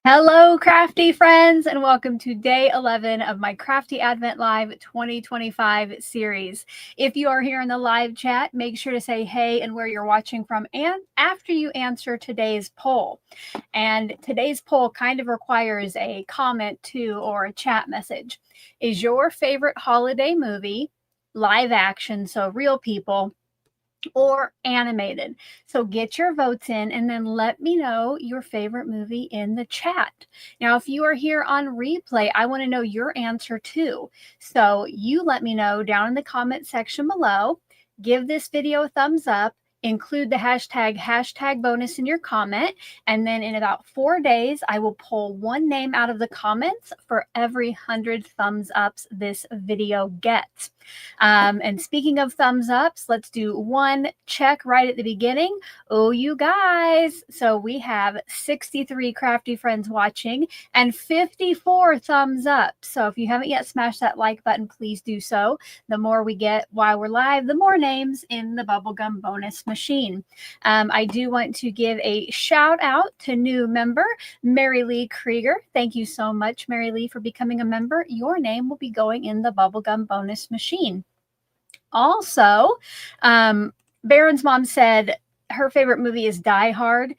Hello, crafty friends, and welcome to day 11 of my Crafty Advent Live 2025 series. If you are here in the live chat, make sure to say hey and where you're watching from and after you answer today's poll. And today's poll kind of requires a comment too or a chat message. Is your favorite holiday movie live action, so real people, or animated? So get your votes in and then let me know your favorite movie in the chat. Now, if you are here on replay, I want to know your answer too. So you let me know down in the comment section below. Give this video a thumbs up. Include the hashtag bonus in your comment. And then in about 4 days, I will pull one name out of the comments for every 100 thumbs ups this video gets. And speaking of thumbs ups, let's do one check right at the beginning. Oh, you guys. So we have 63 crafty friends watching and 54 thumbs up. So if you haven't yet smashed that like button, please do so. The more we get while we're live, the more names in the bubblegum bonus machine. I do want to give a shout out to new member, Mary Lee Krieger. Thank you so much, Mary Lee, for becoming a member. Your name will be going in the bubblegum bonus machine. Also, Baron's mom said her favorite movie is Die Hard.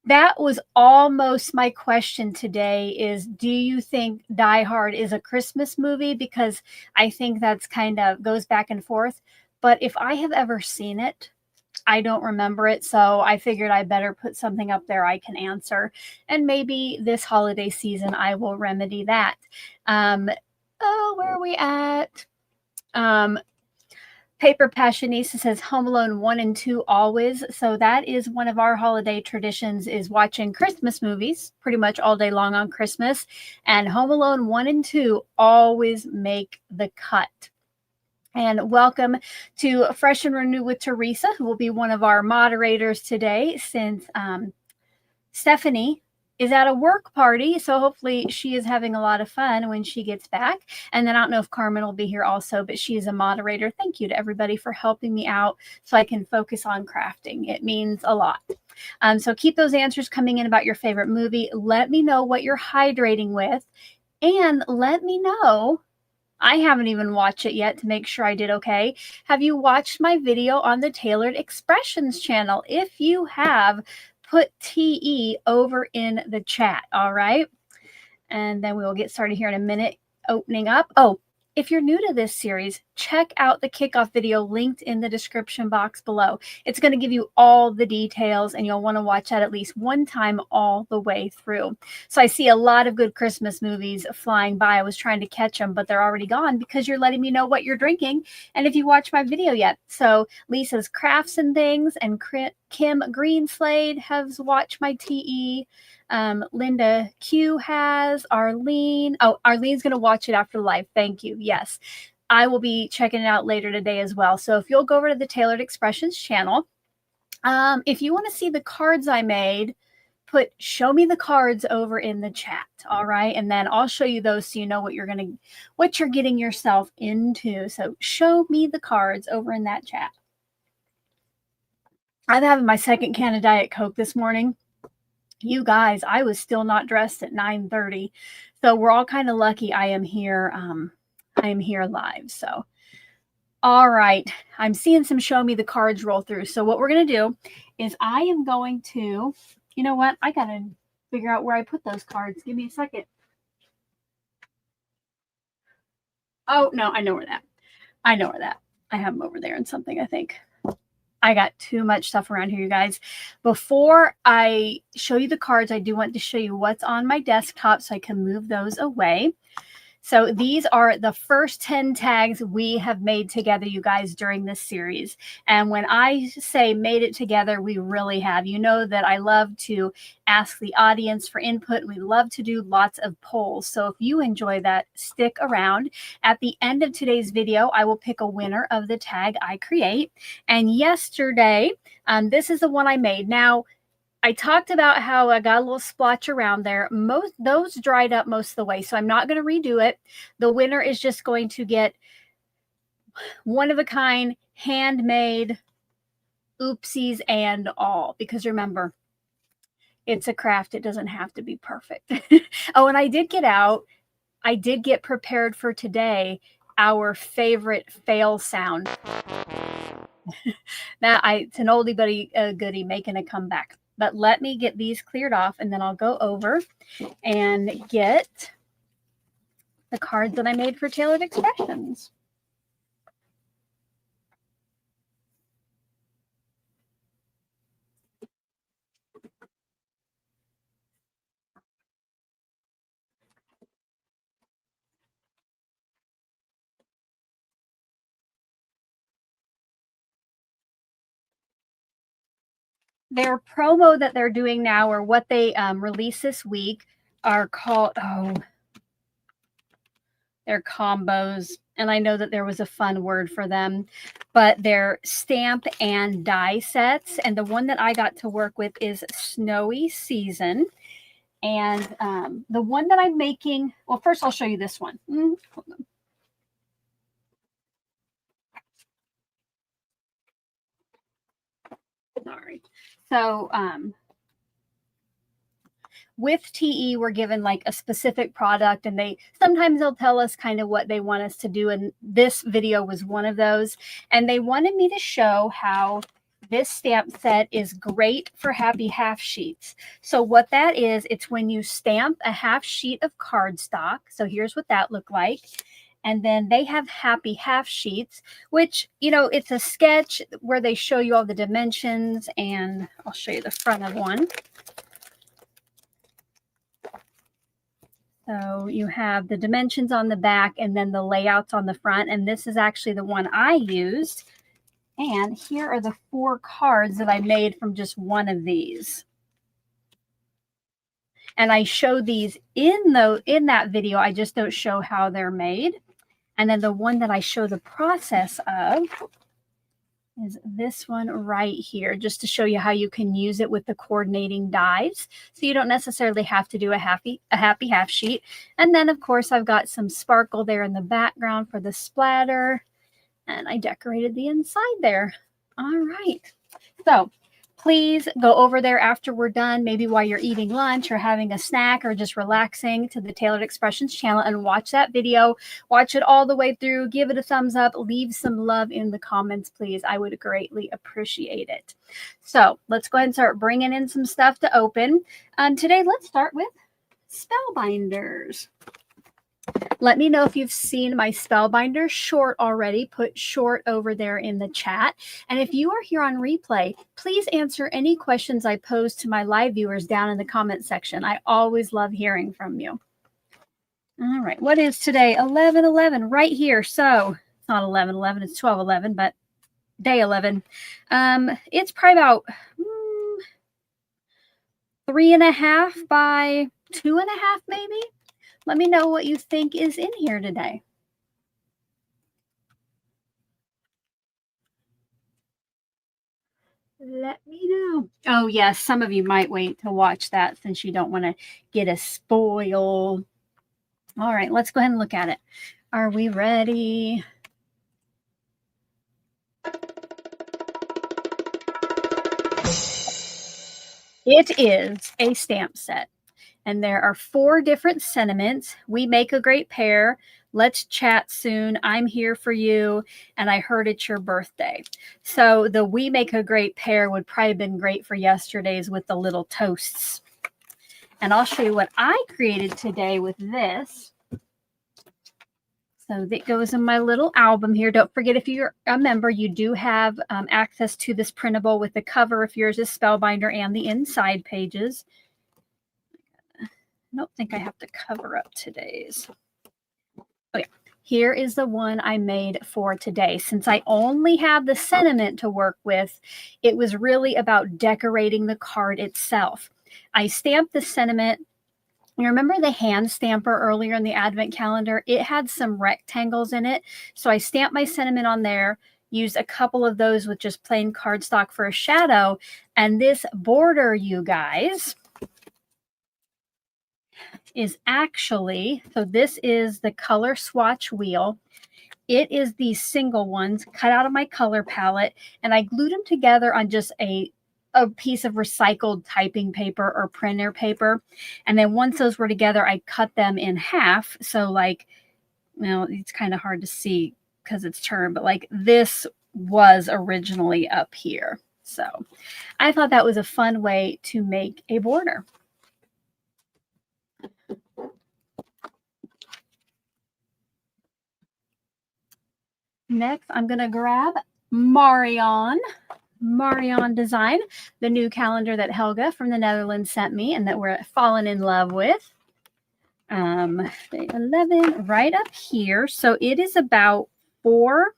That was almost my question today is, do you think Die Hard is a Christmas movie? Because I think that's kind of goes back and forth. But if I have ever seen it, I don't remember it. So I figured I better put something up there I can answer. And maybe this holiday season, I will remedy that. Where are we at? Paper Passionista says Home Alone 1 and 2 always. So that is one of our holiday traditions, is watching Christmas movies pretty much all day long on Christmas. And Home Alone 1 and 2 always make the cut. And welcome to Fresh and Renew with Teresa, who will be one of our moderators today, since Stephanie is at a work party. So hopefully she is having a lot of fun when she gets back. And then I don't know if Carmen will be here also, but she is a moderator. Thank you to everybody for helping me out so I can focus on crafting. It means a lot. So keep those answers coming in about your favorite movie. Let me know what you're hydrating with. And let me know, I haven't even watched it yet to make sure I did okay. Have you watched my video on the Tailored Expressions channel? If you have, put TE over in the chat, all right? And then we will get started here in a minute, opening up. Oh, if you're new to this series, check out the kickoff video linked in the description box below. It's going to give you all the details, and you'll want to watch that at least one time all the way through. So I see a lot of good Christmas movies flying by. I was trying to catch them, but they're already gone because you're letting me know what you're drinking and if you watched my video yet. So Lisa's Crafts and Things and Kim Greenslade has watched my TE. Linda Q has. Arlene. Oh, Arlene's going to watch it after live. Thank you. Yes. I will be checking it out later today as well. So if you'll go over to the Tailored Expressions channel, if you want to see the cards I made, put show me the cards over in the chat. All right. And then I'll show you those so you know what you're getting yourself into. So show me the cards over in that chat. I'm having my second can of Diet Coke this morning. You guys, I was still not dressed at 9:30. So we're all kind of lucky I am here. I am here live. So, all right. I'm seeing some show me the cards roll through. So what we're going to do is I am going to, you know what? I got to figure out where I put those cards. Give me a second. Oh, no, I know where that. I have them over there in something, I think. I got too much stuff around here, you guys. Before I show you the cards, I do want to show you what's on my desktop so I can move those away. So these are the first 10 tags we have made together, you guys, during this series. And when I say made it together, we really have. You know that I love to ask the audience for input. We love to do lots of polls. So if you enjoy that, stick around. At the end of today's video, I will pick a winner of the tag I create. And yesterday, this is the one I made. Now, I talked about how I got a little splotch around there. Those dried up most of the way, so I'm not going to redo it. The winner is just going to get one of a kind, handmade, oopsies and all. Because remember, It's a craft. It doesn't have to be perfect. Oh, and I did get prepared for today our favorite fail sound. It's an oldie but goodie making a comeback. But let me get these cleared off, and then I'll go over and get the cards that I made for Tailored Expressions. Their promo that they're doing now, or what they release this week, are called, they're combos. And I know that there was a fun word for them, but they're stamp and die sets. And the one that I got to work with is Snowy Season. And the one that I'm making, well, first I'll show you this one. Hold on. Sorry. So with TE, we're given like a specific product, and sometimes they'll tell us kind of what they want us to do. And this video was one of those. And they wanted me to show how this stamp set is great for happy half sheets. So what that is, it's when you stamp a half sheet of cardstock. So here's what that looked like. And then they have happy half sheets, which, it's a sketch where they show you all the dimensions, and I'll show you the front of one. So you have the dimensions on the back and then the layouts on the front. And this is actually the one I used. And here are the 4 cards that I made from just one of these. And I show these in that video. I just don't show how they're made. And then the one that I show the process of is this one right here, just to show you how you can use it with the coordinating dies. So you don't necessarily have to do a happy half sheet. And then, of course, I've got some sparkle there in the background for the splatter. And I decorated the inside there. All right. So please go over there after we're done, maybe while you're eating lunch or having a snack or just relaxing, to the Tailored Expressions channel and watch that video. Watch it all the way through. Give it a thumbs up. Leave some love in the comments, please. I would greatly appreciate it. So let's go ahead and start bringing in some stuff to open. Today, let's start with Spellbinders. Let me know if you've seen my Spellbinders short already. Put short over there in the chat. And if you are here on replay, please answer any questions I pose to my live viewers down in the comment section. I always love hearing from you. All right. What is today? 11/11 right here. So it's not 11/11. It's 12/11, but day 11. It's probably about 3.5 by 2.5 maybe. Let me know what you think is in here today. Let me know. Oh, yes, some of you might wait to watch that since you don't want to get a spoil. All right, let's go ahead and look at it. Are we ready? It is a stamp set. And there are 4 different sentiments. We make a great pair. Let's chat soon. I'm here for you. And I heard it's your birthday. So the we make a great pair would probably have been great for yesterday's with the little toasts. And I'll show you what I created today with this. So that goes in my little album here. Don't forget, if you're a member, you do have access to this printable with the cover if yours is Spellbinder and the inside pages. I don't think I have to cover up today's. Oh, yeah. Here is the one I made for today. Since I only have the sentiment to work with, it was really about decorating the card itself. I stamped the sentiment. You remember the hand stamper earlier in the Advent calendar? It had some rectangles in it. So I stamped my sentiment on there, used a couple of those with just plain cardstock for a shadow. And this border, you guys, is actually, so this is the color swatch wheel. It is these single ones cut out of my color palette, and I glued them together on just a a piece of recycled typing paper or printer paper. And then once those were together, I cut them in half. So like, well, it's kind of hard to see because it's turned, but like this was originally up here. So I thought that was a fun way to make a border. Next, I'm going to grab Marion Design, the new calendar that Helga from the Netherlands sent me and that we're fallen in love with. Day 11 right up here. So it is about 4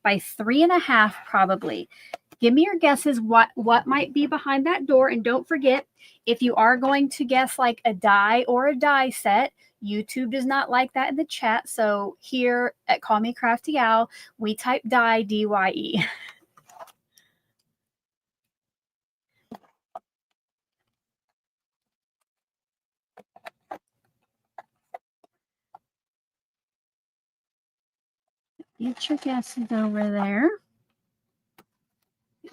by 3.5 probably. Give me your guesses what might be behind that door. And don't forget, if you are going to guess like a die or a die set, YouTube does not like that in the chat. So here at Call Me Crafty Al, we type die, D-Y-E. Get your guesses over there.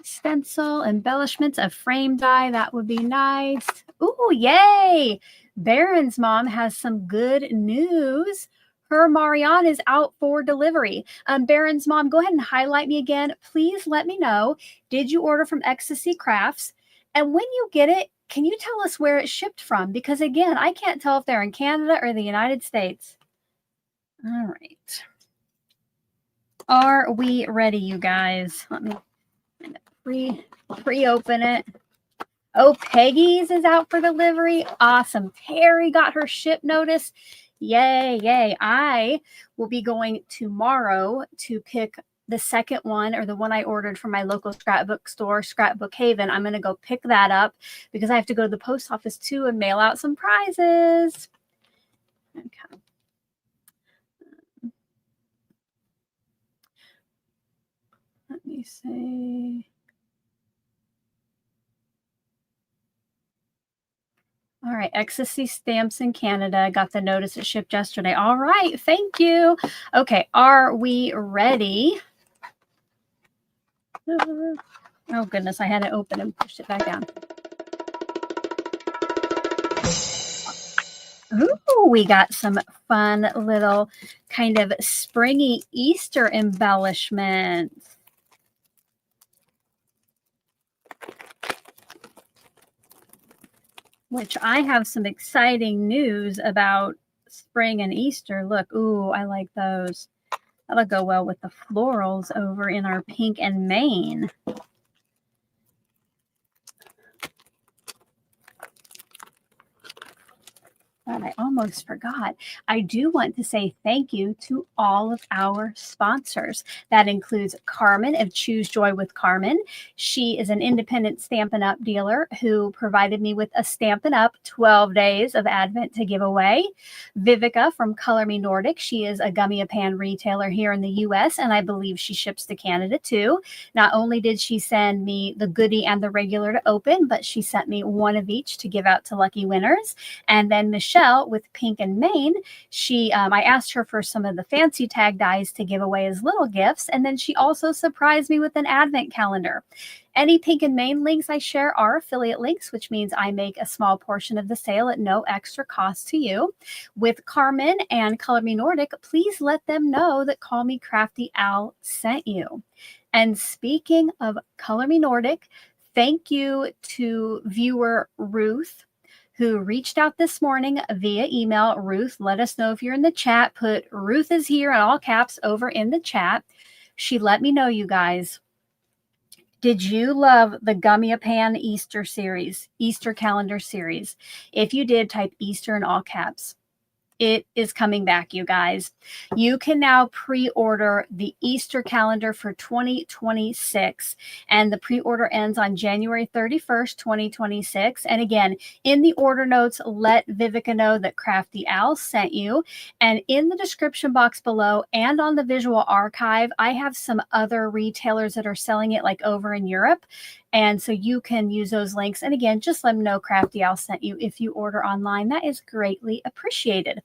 Stencil, embellishments of frame die. That would be nice. Ooh, yay! Baron's mom has some good news. Her Marion is out for delivery. Baron's mom, go ahead and highlight me again. Please let me know. Did you order from Ecstasy Crafts? And when you get it, can you tell us where it's shipped from? Because again, I can't tell if they're in Canada or the United States. All right. Are we ready, you guys? Let me pre-open it. Oh, Peggy's is out for delivery. Awesome. Terry got her ship notice. Yay, yay. I will be going tomorrow to pick the second one, or the one I ordered from my local scrapbook store, Scrapbook Haven. I'm going to go pick that up because I have to go to the post office too and mail out some prizes. Okay. Let me see. All right, Ecstasy Stamps in Canada. Got the notice it shipped yesterday. All right, thank you. Okay, are we ready? Oh, goodness, I had it open and pushed it back down. Ooh, we got some fun little kind of springy Easter embellishments. Which I have some exciting news about spring and Easter. Look, ooh, I like those. That'll go well with the florals over in our pink and mane. But I almost forgot. I do want to say thank you to all of our sponsors. That includes Carmen of Choose Joy with Carmen. She is an independent Stampin' Up! Dealer who provided me with a Stampin' Up! 12 days of Advent to give away. Vivica from Color Me Nordic. She is a gummy pan retailer here in the U.S., and I believe she ships to Canada too. Not only did she send me the goodie and the regular to open, but she sent me one of each to give out to lucky winners. And then Michelle with Pink and Mane, I asked her for some of the fancy tag dies to give away as little gifts, and then she also surprised me with an Advent calendar. Any Pink and Mane links I share are affiliate links, which means I make a small portion of the sale at no extra cost to you. With Carmen and Color Me Nordic, please let them know that Call Me Crafty Al sent you. And speaking of Color Me Nordic, thank you to viewer Ruth, who reached out this morning via email. Ruth, let us know if you're in the chat. Put Ruth is here in all caps over in the chat. She let me know, you guys. Did you love the Gummy Pan Easter series, Easter calendar series? If you did, type Easter in all caps. It is coming back, you guys. You can now pre-order the Easter calendar for 2026, and the pre-order ends on January 31st, 2026. And again, in the order notes, let Vivica know that Crafty Al sent you. And in the description box below and on the visual archive, I have some other retailers that are selling it, like over in Europe. And so you can use those links. And again, just let them know Crafty Al sent you if you order online. That is greatly appreciated.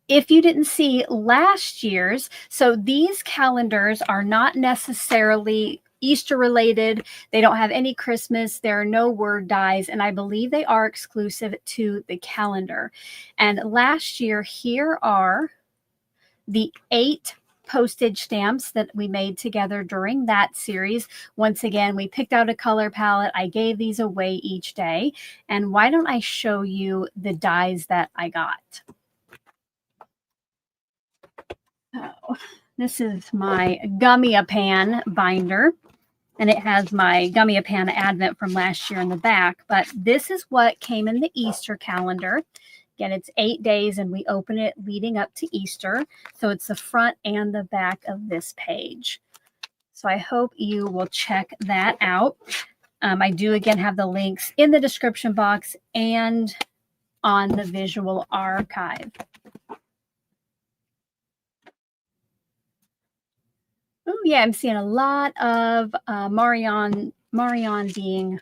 If you didn't see last year's, so these calendars are not necessarily Easter related. They don't have any Christmas. There are no word dies, and I believe they are exclusive to the calendar. And last year, here are the 8 postage stamps that we made together during that series. Once again, we picked out a color palette. I gave these away each day. And why don't I show you the dies that I got? So this is my Gummy-A-Pan binder, and it has my Gummy-A-Pan Advent from last year in the back. But this is what came in the Easter calendar. Again, it's 8 days, and we open it leading up to Easter. So it's the front and the back of this page. So I hope you will check that out. I do, again, have the links in the description box and on the visual archive. Oh, yeah, I'm seeing a lot of Marion being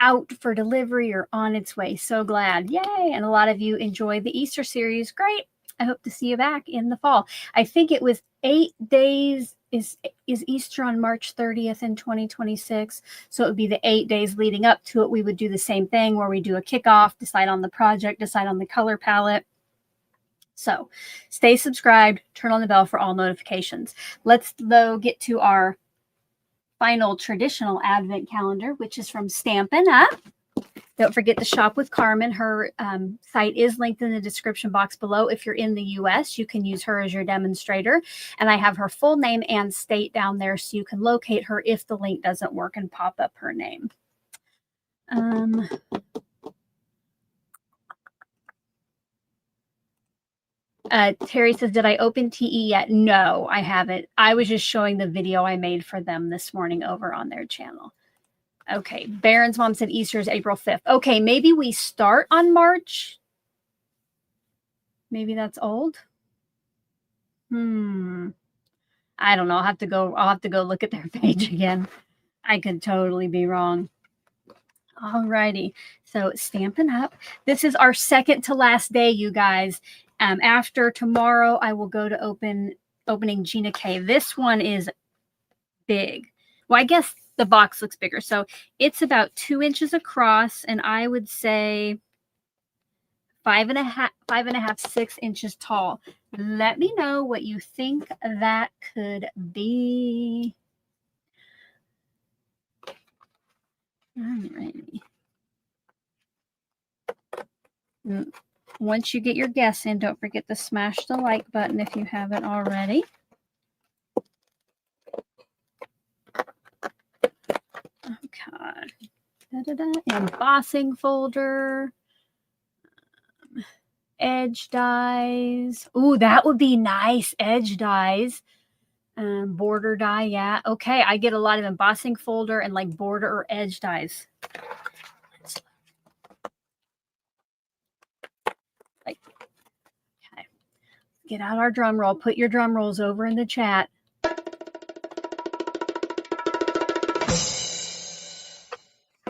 out for delivery or on its way. So glad. Yay. And a lot of you enjoyed the Easter series. Great. I hope to see you back in the fall. I think it was 8 days. Is Easter on March 30th in 2026? So it would be the 8 days leading up to it. We would do the same thing where we do a kickoff, decide on the project, decide on the color palette. So stay subscribed, turn on the bell for all notifications. Let's, though, get to our final traditional Advent calendar, which is from Stampin' Up. Don't forget to shop with Carmen. Her site is linked in the description box below. If you're in the US, you can use her as your demonstrator. And I have her full name and state down there so you can locate her if the link doesn't work and pop up her name. Terry says, did I open TE yet? No, I haven't. I was just showing the video I made for them this morning over on their channel. Okay, Baron's mom said Easter is April 5th. Okay, maybe we start on March. Maybe that's old. I don't know. I'll have to go look at their page again. I could totally be wrong. Alrighty. So Stampin' Up. This is our second to last day, you guys. After tomorrow, I will go to opening Gina K. This one is big. Well, I guess the box looks bigger. So it's about 2 inches across, and I would say 5.5, 6 inches tall. Let me know what you think that could be. Alrighty. Once you get your guess in, don't forget to smash the like button if you haven't already. Okay. Embossing folder. Edge dies. Ooh, that would be nice. Edge dies. Border die. Yeah. Okay. I get a lot of embossing folder and like border or edge dies. Okay. Get out our drum roll. Put your drum rolls over in the chat.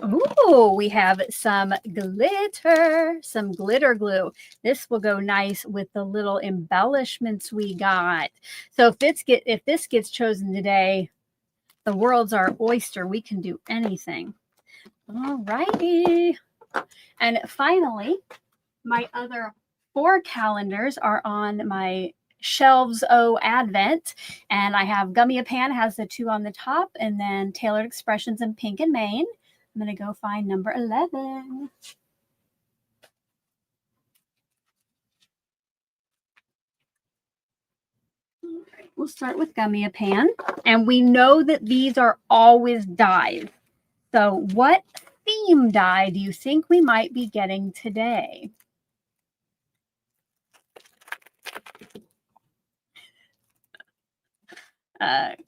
Ooh, we have some glitter, some glitter glue. This will go nice with the little embellishments we got. So if this gets chosen today, the world's our oyster. We can do anything. All righty. And finally, my other 4 calendars are on my shelves Advent, and I have Gummy-A-Pan has the 2 on the top, and then Tailored Expressions in Pink and Maine. I'm going to go find number 11. All right, we'll start with Gummy-A-Pan, and we know that these are always dies. So what theme die do you think we might be getting today?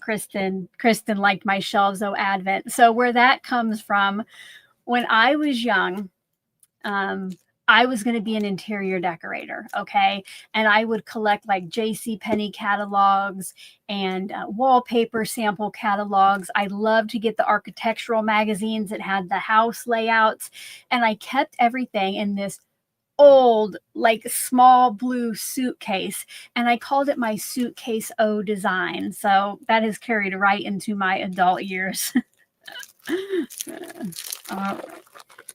Kristen liked my shelves Advent. So where that comes from, when I was young, I was going to be an interior decorator, okay? And I would collect like JCPenney catalogs and wallpaper sample catalogs. I loved to get the architectural magazines that had the house layouts, and I kept everything in this old, like small blue suitcase, and I called it my Suitcase O design. So that has carried right into my adult years. All right.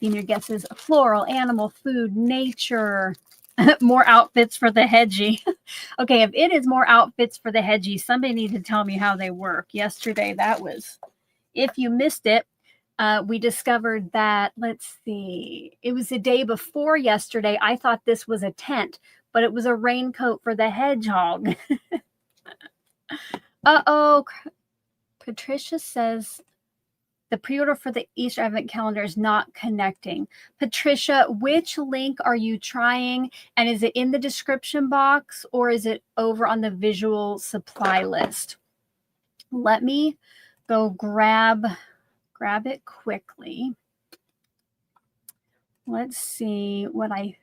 In your guesses: floral, animal, food, nature. More outfits for the hedgie. Okay, if it is more outfits for the hedgie, somebody needs to tell me how they work. Yesterday, that was, if you missed it, we discovered that, let's see, it was the day before yesterday. I thought this was a tent, but it was a raincoat for the hedgehog. Uh-oh. Patricia says the pre-order for the Easter Advent calendar is not connecting. Patricia, which link are you trying? And is it in the description box or is it over on the visual supply list? Let me go grab it quickly. Let's see what I'm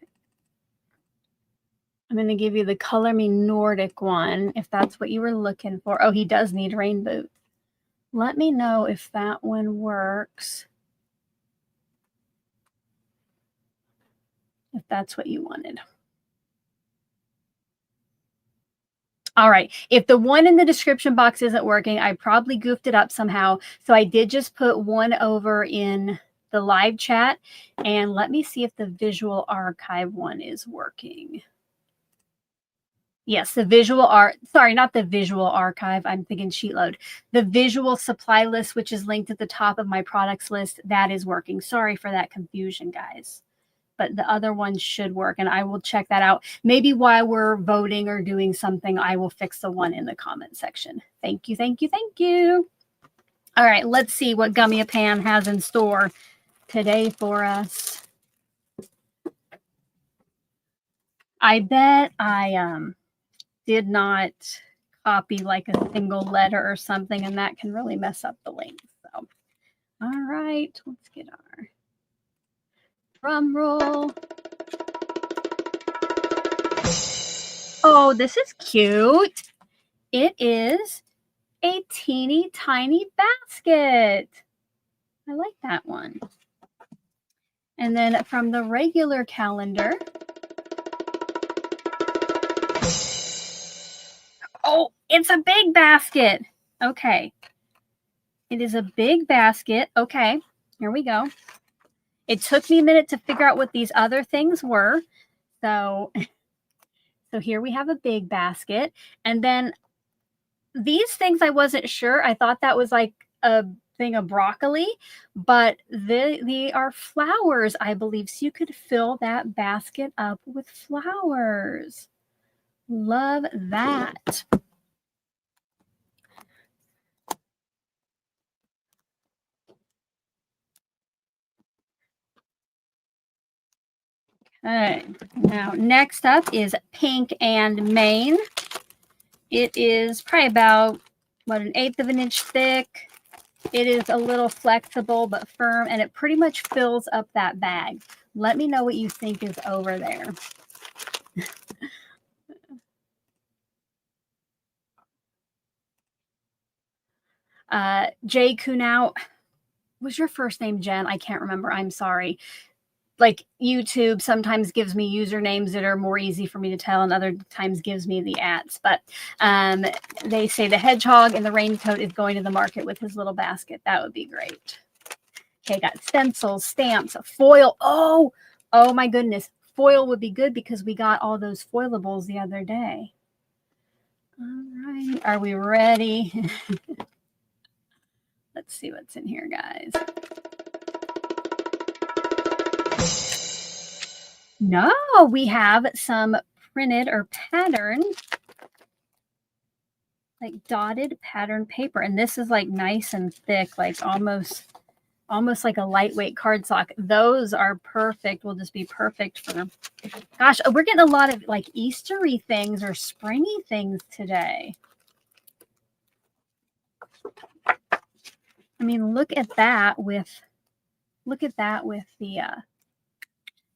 going to give you the Color Me Nordic one, if that's what you were looking for. Oh, he does need rain boots. Let me know if that one works. If that's what you wanted. All right. If the one in the description box isn't working, I probably goofed it up somehow. So I did just put one over in the live chat. And let me see if the visual archive one is working. Yes, the visual art, sorry, not the visual archive. I'm thinking sheet load. The visual supply list, which is linked at the top of my products list, that is working. Sorry for that confusion, guys. But the other one should work, and I will check that out. Maybe while we're voting or doing something, I will fix the one in the comment section. Thank you, thank you, thank you. All right, let's see what Gummy Pan has in store today for us. I bet I did not copy like a single letter or something, and that can really mess up the link. So, all right, let's get our drum roll. Oh, this is cute. It is a teeny tiny basket. I like that one. And then from the regular calendar. Oh, it's a big basket. Okay. It is a big basket. Okay, here we go. It took me a minute to figure out what these other things were. So here we have a big basket. And then these things I wasn't sure. I thought that was like a thing of broccoli, but they are flowers, I believe. So you could fill that basket up with flowers. Love that. Okay, now next up is Pink and Main. It is probably about, what, 1/8 of an inch thick. It is a little flexible but firm, and it pretty much fills up that bag. Let me know what you think is over there. Jay Kunau, was your first name Jen? I can't remember. I'm sorry. Like YouTube sometimes gives me usernames that are more easy for me to tell, and other times gives me the ats. But they say the hedgehog in the raincoat is going to the market with his little basket. That would be great. Okay, got stencils, stamps, foil. Oh my goodness. Foil would be good because we got all those foilables the other day. All right, are we ready? Let's see what's in here, guys. No, we have some printed or patterned, like dotted pattern paper. And this is like nice and thick, like almost like a lightweight cardstock. Those are perfect. Will just be perfect for, gosh, we're getting a lot of like Eastery things or springy things today. I mean, look at that with the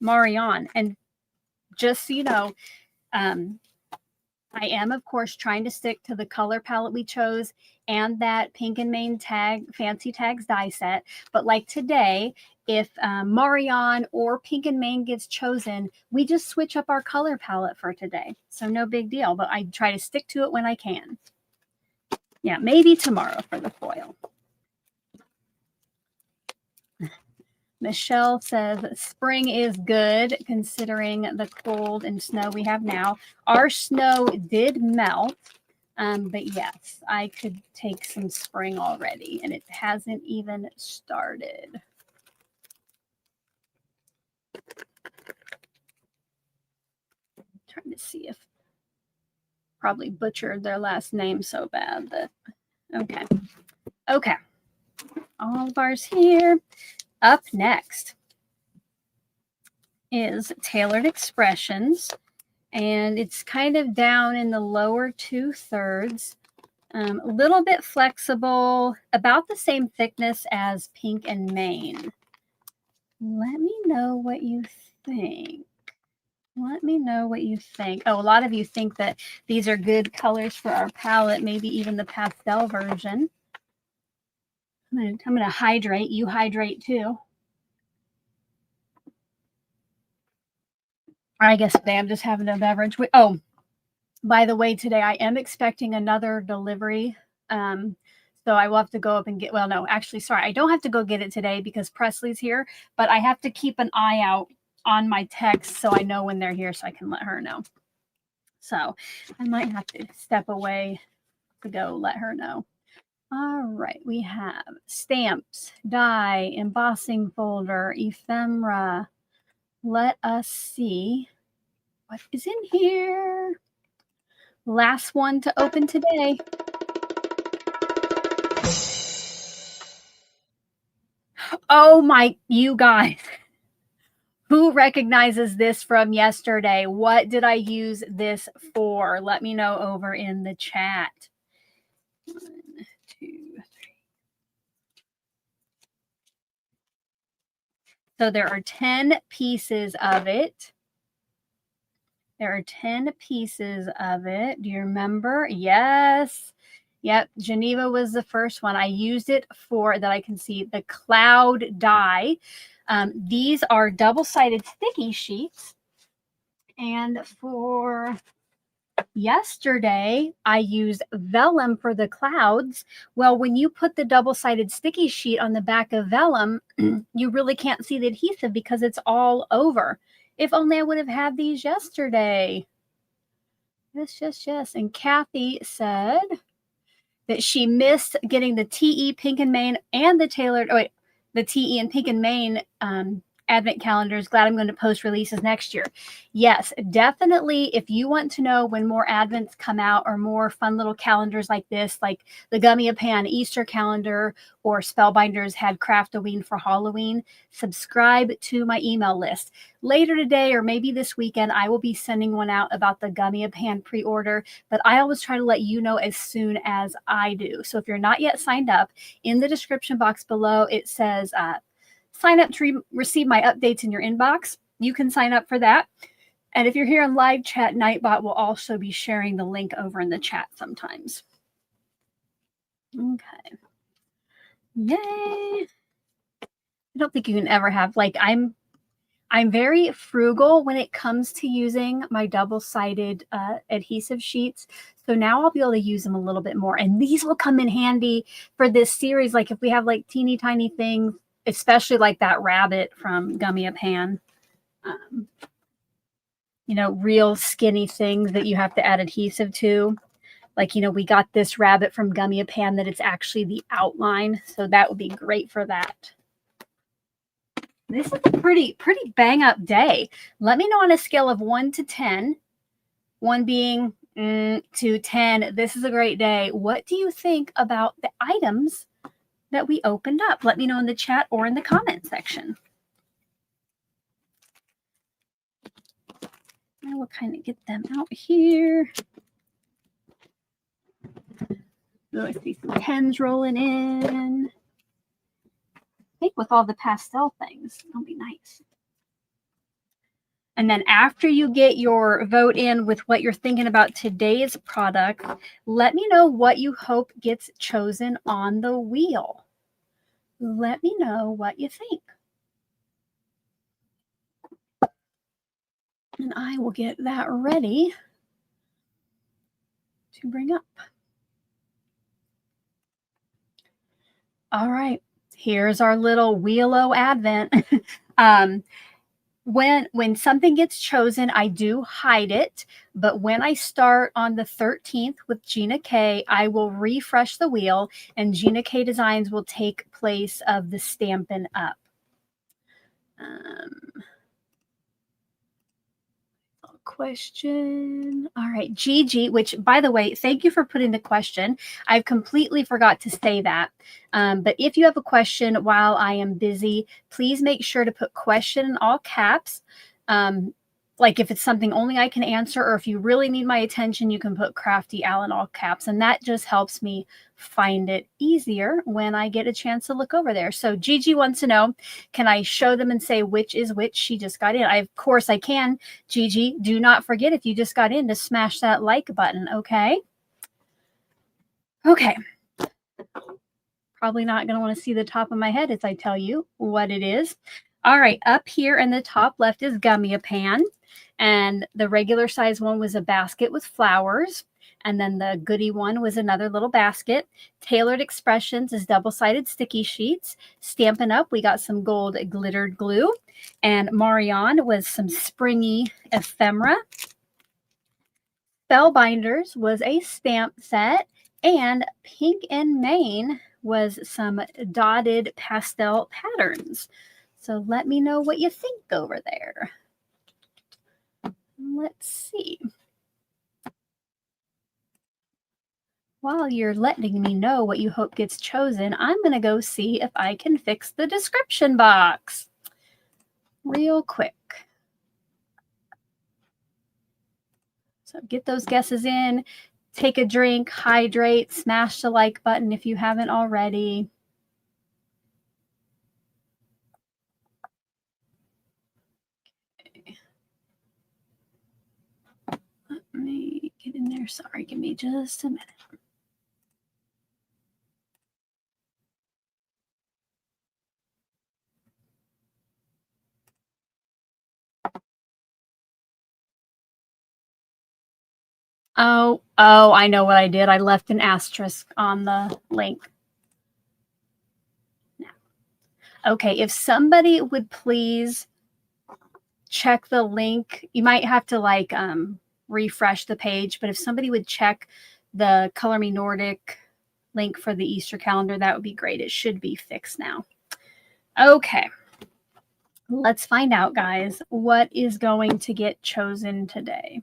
Marion. And just so you know, I am, of course, trying to stick to the color palette we chose and that Pink and Main tag, Fancy Tags die set. But like today, if Marion or Pink and Main gets chosen, we just switch up our color palette for today. So no big deal, but I try to stick to it when I can. Yeah, maybe tomorrow for the foil. Michelle says spring is good considering the cold and snow we have now. Our snow did melt, but yes, I could take some spring already, and it hasn't even started. Trying to see if probably butchered their last name so bad that okay. All of ours here. Up next is Tailored Expressions, and it's kind of down in the lower 2/3. A little bit flexible, about the same thickness as Pink and Main. Let me know what you think. Let me know what you think. Oh, a lot of you think that these are good colors for our palette, maybe even the pastel version. I'm going to hydrate. You hydrate too. I guess today I'm just having a beverage. Oh, by the way, today I am expecting another delivery. So I will have to go up and get, well, no, actually, sorry, I don't have to go get it today because Presley's here, but I have to keep an eye out on my texts so I know when they're here so I can let her know. So I might have to step away to go let her know. All right, we have stamps, die, embossing folder, ephemera. Let us see what is in here. Last one to open today. Oh my, you guys. Who recognizes this from yesterday? What did I use this for? Let me know over in the chat. 1, 2, 3. So there are 10 pieces of it. There are 10 pieces of it. Do you remember? Yes. Yep. Geneva was the first one. I used it for, that I can see, the cloud die. These are double-sided sticky sheets. And for yesterday, I used vellum for the clouds. Well, when you put the double-sided sticky sheet on the back of vellum, you really can't see the adhesive because it's all over. If only I would have had these yesterday. Yes. And Kathy said that she missed getting the TE Pink and Main and the tailored, the TE and Pink and Main Advent calendars. Glad I'm going to post releases next year. Yes, definitely. If you want to know when more Advents come out or more fun little calendars like this, like the Gummy Pan Easter calendar or Spellbinders had Craftoween for Halloween, subscribe to my email list. Later today or maybe this weekend, I will be sending one out about the Gummy Pan pre-order, but I always try to let you know as soon as I do. So if you're not yet signed up, in the description box below, it says sign up to receive my updates in your inbox. You can sign up for that. And if you're here in live chat, Nightbot will also be sharing the link over in the chat sometimes. Okay. Yay. I don't think you can ever have, like, I'm very frugal when it comes to using my double-sided adhesive sheets. So now I'll be able to use them a little bit more. And these will come in handy for this series. Like if we have like teeny tiny things, especially like that rabbit from Gummy Pan, you know, real skinny things that you have to add adhesive to. Like, you know, we got this rabbit from Gummy Pan that it's actually the outline. So that would be great for that. This is a pretty bang up day. Let me know on a scale of 1 to 10, 1 being to 10. This is a great day. What do you think about the items that we opened up? Let me know in the chat or in the comment section. I will kind of get them out here. Oh, I see some pens rolling in. I think with all the pastel things, it'll be nice. And then after you get your vote in with what you're thinking about today's product, let me know what you hope gets chosen on the wheel. Let me know what you think. And I will get that ready to bring up. All right, here's our little Wheel-O Advent. When something gets chosen, I do hide it, but when I start on the 13th with Gina K, I will refresh the wheel and Gina K Designs will take place of the Stampin' Up. Question. All right, Gigi, which by the way, thank you for putting the question. I've completely forgot to say that. But if you have a question while I am busy, please make sure to put question in all caps. Like if it's something only I can answer, or if you really need my attention, you can put Crafty Al in all caps. And that just helps me find it easier when I get a chance to look over there. So Gigi wants to know, can I show them and say which is which? She just got in. Of course I can. Gigi, do not forget if you just got in to smash that like button, okay? Okay. Probably not going to want to see the top of my head as I tell you what it is. All right, up here in the top left is Gummy-A-Pan. And the regular size one was a basket with flowers. And then the goodie one was another little basket. Tailored Expressions is double-sided sticky sheets. Stampin' Up, we got some gold glittered glue. And Marianne was some springy ephemera. Spellbinders was a stamp set. And Pink and Main was some dotted pastel patterns. So let me know what you think over there. Let's see. While you're letting me know what you hope gets chosen, I'm going to go see if I can fix the description box real quick. So get those guesses in, take a drink, hydrate, smash the like button if you haven't already. Let me get in there. Sorry, give me just a minute. Oh, I know what I did. I left an asterisk on the link. Okay, if somebody would please check the link, you might have to like refresh the page, but if somebody would check the Color Me Nordic link for the Easter calendar, that would be great. It should be fixed now. Okay, let's find out, guys, what is going to get chosen today.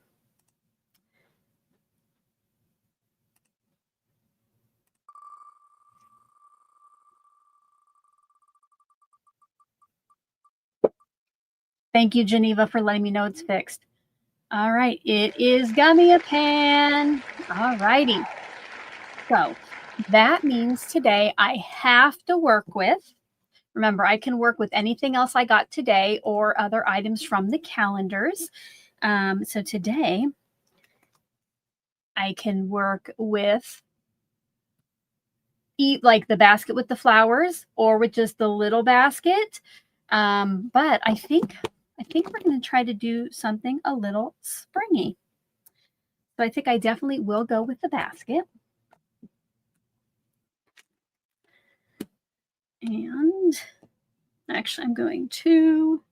Thank you, Geneva, for letting me know it's fixed. All right, it is Gummy-A-Pan. All righty. So that means today I have to work with, remember, I can work with anything else I got today or other items from the calendars. So today I can work with like the basket with the flowers or with just the little basket. But I think we're going to try to do something a little springy. So I think I definitely will go with the basket. And actually, I'm going to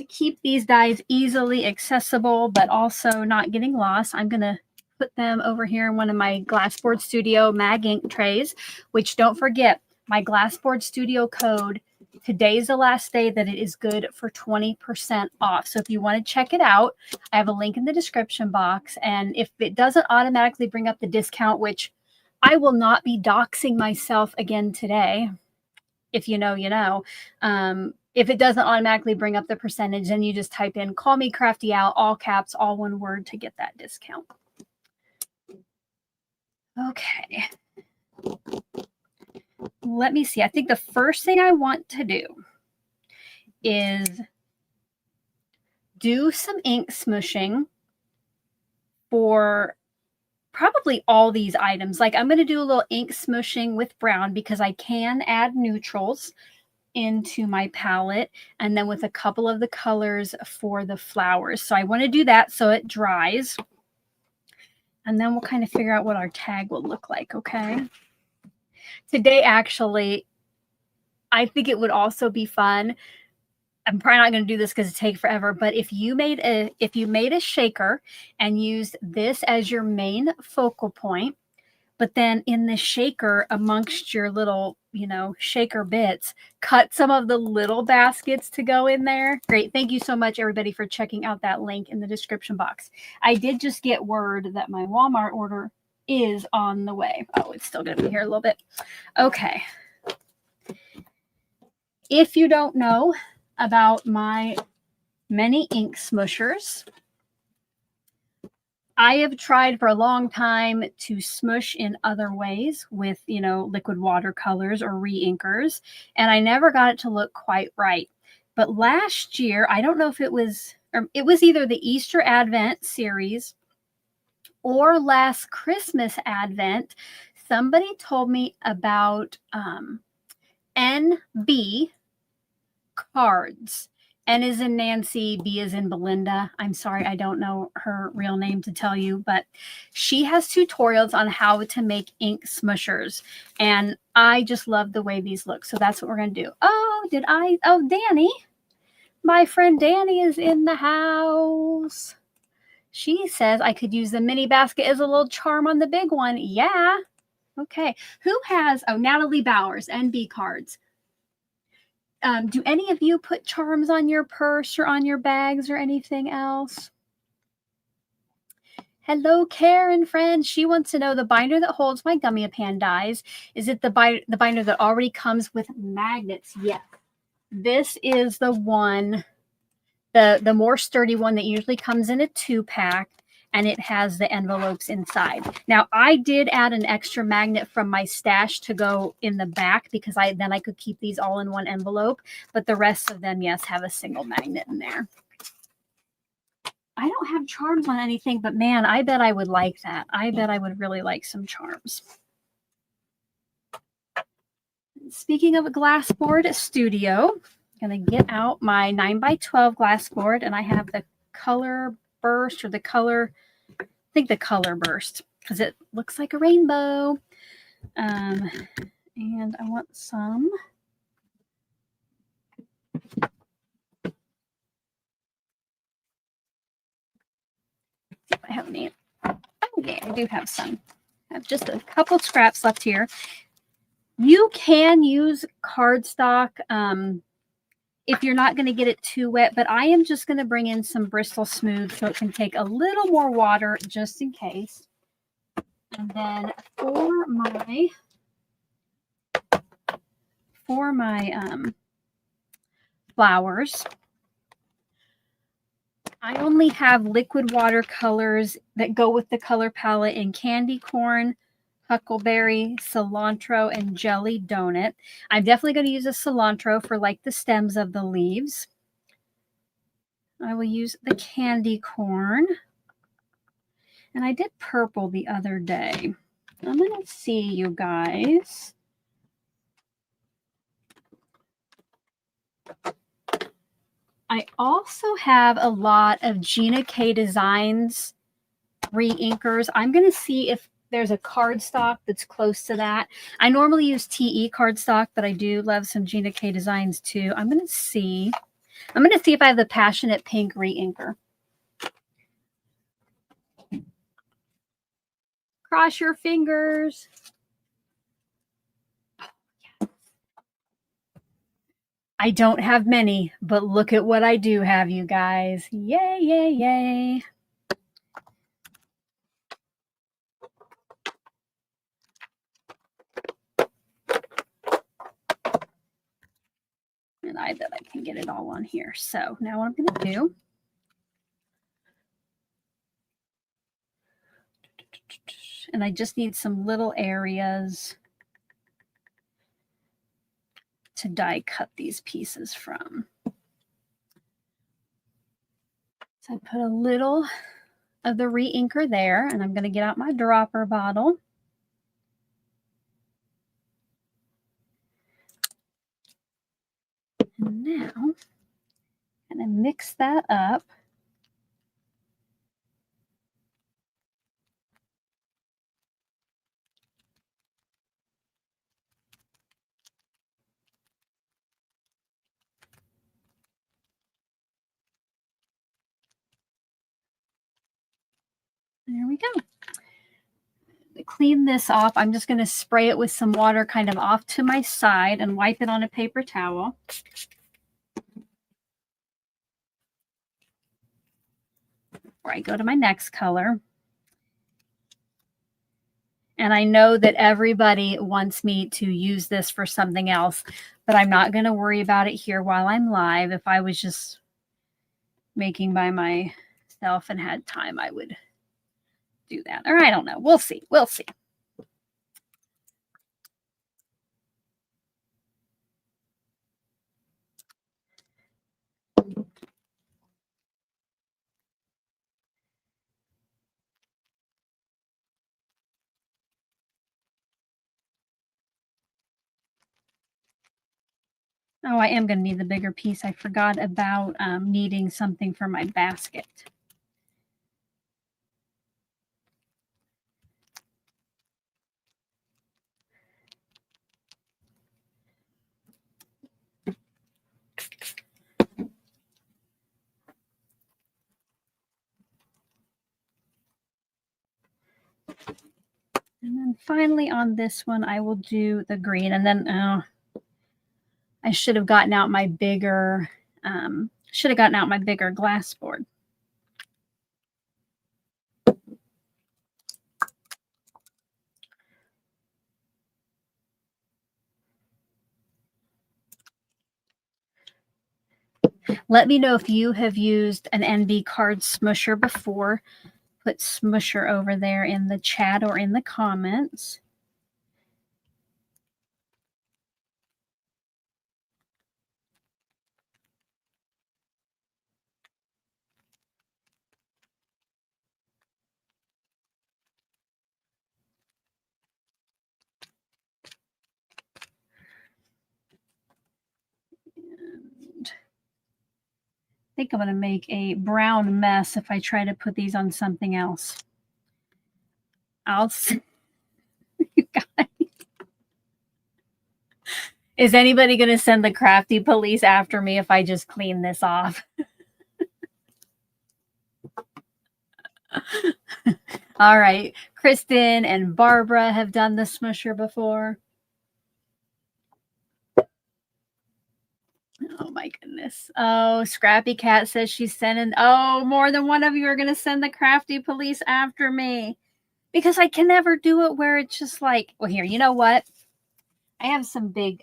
keep these dies easily accessible, but also not getting lost. I'm going to put them over here in one of my Glassboard Studio mag ink trays, which don't forget, my Glassboard Studio code, today's the last day that it is good for 20% off. So if you want to check it out, I have a link in the description box. And if it doesn't automatically bring up the discount, which I will not be doxing myself again today, if you know, you know. If it doesn't automatically bring up the percentage, then you just type in "call me Crafty Al," all caps, all one word, to get that discount. Okay. Let me see. I think the first thing I want to do is do some ink smushing for probably all these items. Like I'm going to do a little ink smushing with brown because I can add neutrals into my palette, and then with a couple of the colors for the flowers. So I want to do that so it dries. And then we'll kind of figure out what our tag will look like, okay? Today, actually, I think it would also be fun. I'm probably not going to do this because it takes forever, but if you made a shaker and used this as your main focal point, but then in the shaker amongst your little, shaker bits, cut some of the little baskets to go in there. Great. Thank you so much, everybody, for checking out that link in the description box. I did just get word that my Walmart order is on the way. Oh, it's still going to be here a little bit. Okay. If you don't know about my many ink smushers, I have tried for a long time to smush in other ways with, liquid watercolors or re-inkers, and I never got it to look quite right. But last year, I don't know if it was either the Easter Advent series or last Christmas Advent, somebody told me about NB cards. N is in Nancy, B is in Belinda. I'm sorry, I don't know her real name to tell you, but she has tutorials on how to make ink smushers. And I just love the way these look. So that's what we're going to do. Oh, Danny. My friend Danny is in the house. She says I could use the mini basket as a little charm on the big one. Yeah. Okay. Who has, Natalie Bowers, NB cards. Do any of you put charms on your purse or on your bags or anything else? Hello, Karen, friend. She wants to know the binder that holds my gummy pan dies. Is it the binder that already comes with magnets? Yes. This is the one, the more sturdy one that usually comes in a 2-pack. And it has the envelopes inside. Now, I did add an extra magnet from my stash to go in the back because then I could keep these all in one envelope. But the rest of them, yes, have a single magnet in there. I don't have charms on anything, but man, I bet I would like that. I bet I would really like some charms. Speaking of a glass board studio, I'm going to get out my 9x12 glass board, and I have the color burst or the color, I think the color burst, because it looks like a rainbow. And I want some. See if I have any. Oh, yeah, I do have some. I have just a couple scraps left here. You can use cardstock if you're not going to get it too wet, but I am just going to bring in some Bristol Smooth so it can take a little more water just in case. And then for my flowers, I only have liquid watercolors that go with the color palette in Candy Corn, Huckleberry, Cilantro, and Jelly Donut. I'm definitely going to use a cilantro for like the stems of the leaves. I will use the Candy Corn. And I did purple the other day. I'm going to see you guys. I also have a lot of Gina K Designs re-inkers. I'm going to see if there's a cardstock that's close to that. I normally use TE cardstock, but I do love some Gina K Designs too. I'm going to see if I have the Passionate Pink re-inker. Cross your fingers. I don't have many, but look at what I do have, you guys. Yay, yay, yay. And I bet I can get it all on here. So now what I'm going to do, and I just need some little areas to die cut these pieces from. So I put a little of the re-inker there, and I'm going to get out my dropper bottle. And now I'm going to mix that up. There we go. To clean this off, I'm just going to spray it with some water kind of off to my side and wipe it on a paper towel. Before I go to my next color. And I know that everybody wants me to use this for something else, but I'm not going to worry about it here while I'm live. If I was just making by myself and had time, I would do that. Or I don't know. We'll see. We'll see. Oh, I am going to need the bigger piece. I forgot about needing something for my basket. And then finally on this one, I will do the green. And then I should have gotten out my bigger, glass board. Let me know if you have used an NB card smusher before. Put smusher over there in the chat or in the comments. And I think I'm going to make a brown mess if I try to put these on something else. I'll see. You guys. Is anybody going to send the crafty police after me if I just clean this off? All right. Kristen and Barbara have done the smusher before. Oh my goodness. Oh, Scrappy Cat says she's sending. Oh, more than one of you are going to send the crafty police after me. Because I can never do it where it's just like, well, here, you know what? I have some bigger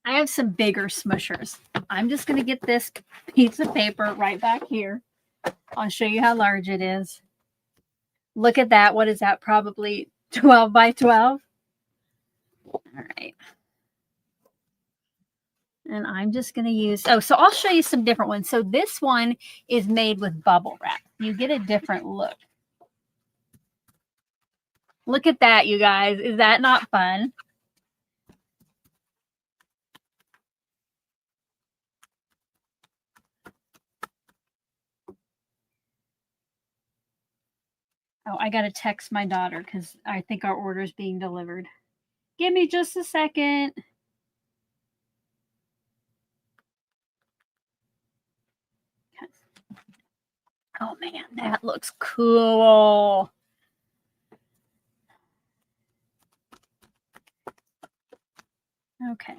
smushers. I'm just going to get this piece of paper right back here. I'll show you how large it is. Look at that. What is that? Probably 12 by 12. All right. And I'm just going to use, so I'll show you some different ones. So this one is made with bubble wrap. You get a different look. Look at that, you guys. Is that not fun? Oh, I got to text my daughter because I think our order is being delivered. Give me just a second. Oh, man, that looks cool. Okay.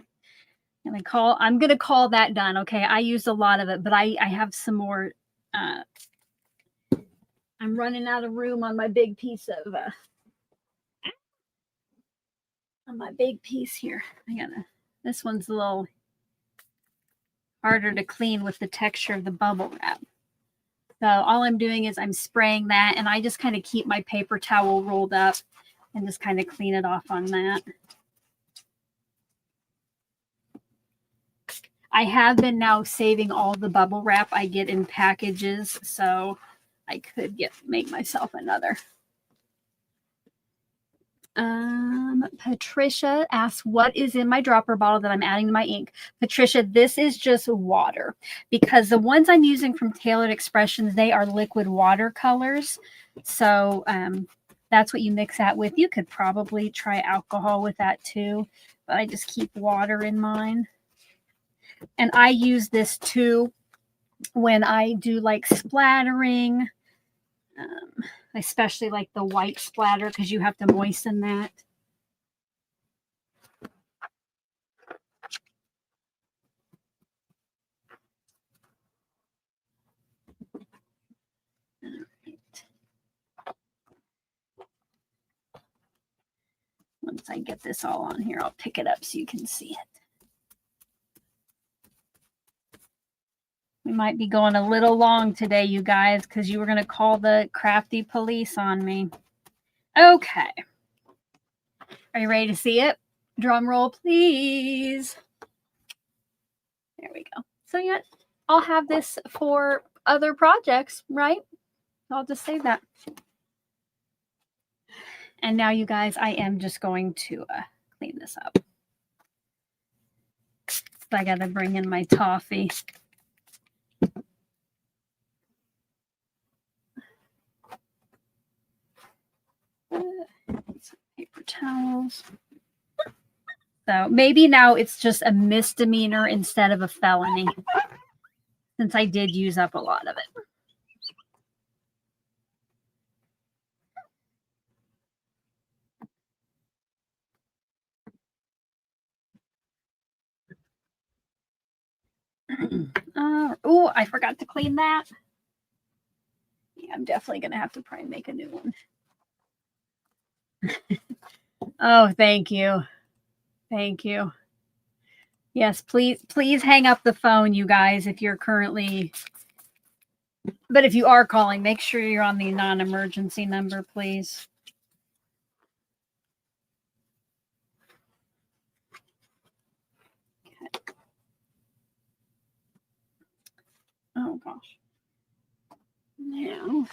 I'm going to call that done. Okay. I used a lot of it, but I have some more. I'm running out of room on my big piece of, on my big piece here. This one's a little harder to clean with the texture of the bubble wrap. So all I'm doing is I'm spraying that, and I just kind of keep my paper towel rolled up and just kind of clean it off on that. I have been now saving all the bubble wrap I get in packages, so I could make myself another. Patricia asks, what is in my dropper bottle that I'm adding to my ink? Patricia, this is just water, because the ones I'm using from Tailored Expressions, they are liquid watercolors. So that's what you mix that with. You could probably try alcohol with that too, but I just keep water in mine. And I use this too when I do like splattering, especially like the white splatter, because you have to moisten that. Once I get this all on here, I'll pick it up so you can see it. We might be going a little long today, you guys, because you were going to call the crafty police on me. Okay. Are you ready to see it? Drum roll, please. There we go. So yeah, I'll have this for other projects, right? I'll just save that. And now, you guys, I am just going to clean this up. So I got to bring in my toffee. Some paper towels. So maybe now it's just a misdemeanor instead of a felony, since I did use up a lot of it. Oh, I forgot to clean that. Yeah, I'm definitely going to have to probably make a new one. Oh, thank you. Thank you. Yes, please hang up the phone, you guys, if you're currently... But if you are calling, make sure you're on the non-emergency number, please. Okay. Oh, gosh. Now,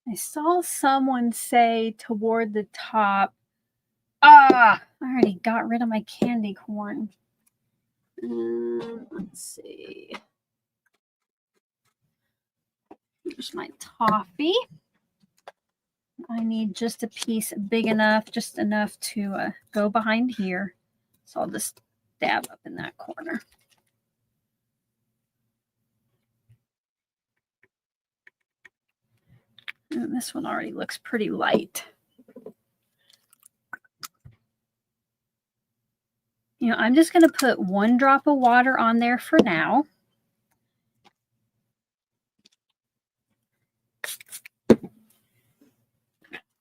I saw someone say toward the top, I already got rid of my candy corn. Let's see. Here's my toffee. I need just a piece big enough, just enough to go behind here. So I'll just dab up in that corner. And this one already looks pretty light. You know, I'm just going to put 1 drop of water on there for now.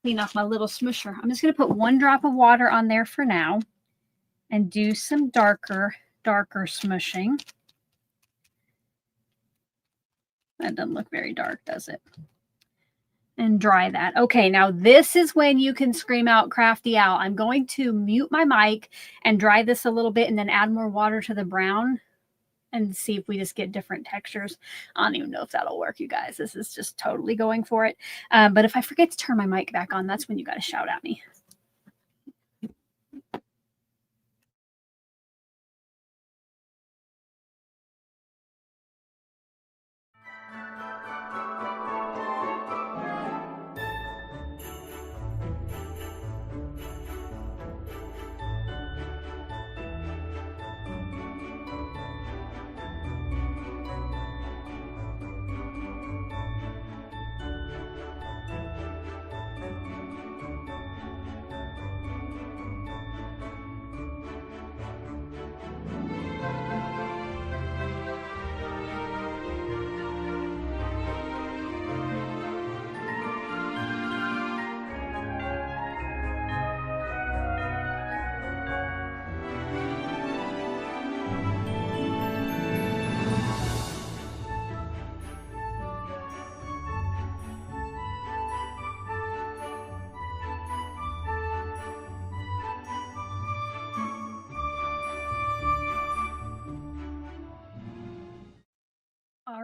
Clean off my little smusher. I'm just going to put 1 drop of water on there for now and do some darker smushing. That doesn't look very dark, does it? And dry that. Okay, now this is when you can scream out Crafty Al. I'm going to mute my mic and dry this a little bit and then add more water to the brown and see if we just get different textures. I don't even know if that'll work, you guys. This is just totally going for it. But if I forget to turn my mic back on, that's when you got to shout at me.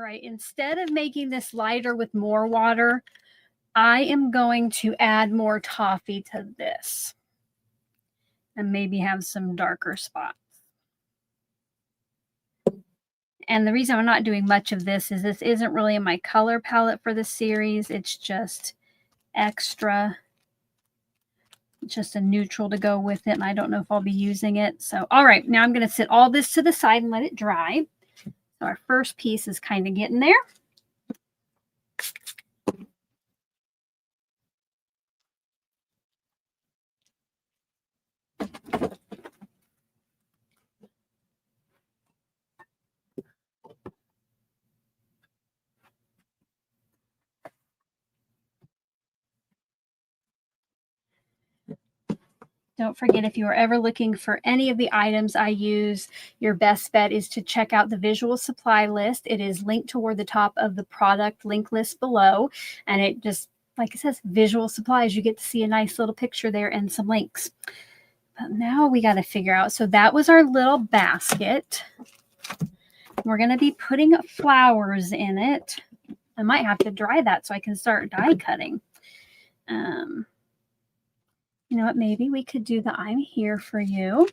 right, instead of making this lighter with more water, I am going to add more toffee to this and maybe have some darker spots. And the reason I'm not doing much of this is this isn't really in my color palette for the series. It's just extra, just a neutral to go with it. And I don't know if I'll be using it. So, all right, now I'm going to set all this to the side and let it dry. So our first piece is kind of getting there. Don't forget, if you are ever looking for any of the items I use, your best bet is to check out the visual supply list. It is linked toward the top of the product link list below. And it just, like it says, visual supplies. You get to see a nice little picture there and some links. But now we got to figure out. So that was our little basket. We're going to be putting flowers in it. I might have to dry that so I can start die cutting. You know what? Maybe we could do the I'm here for you.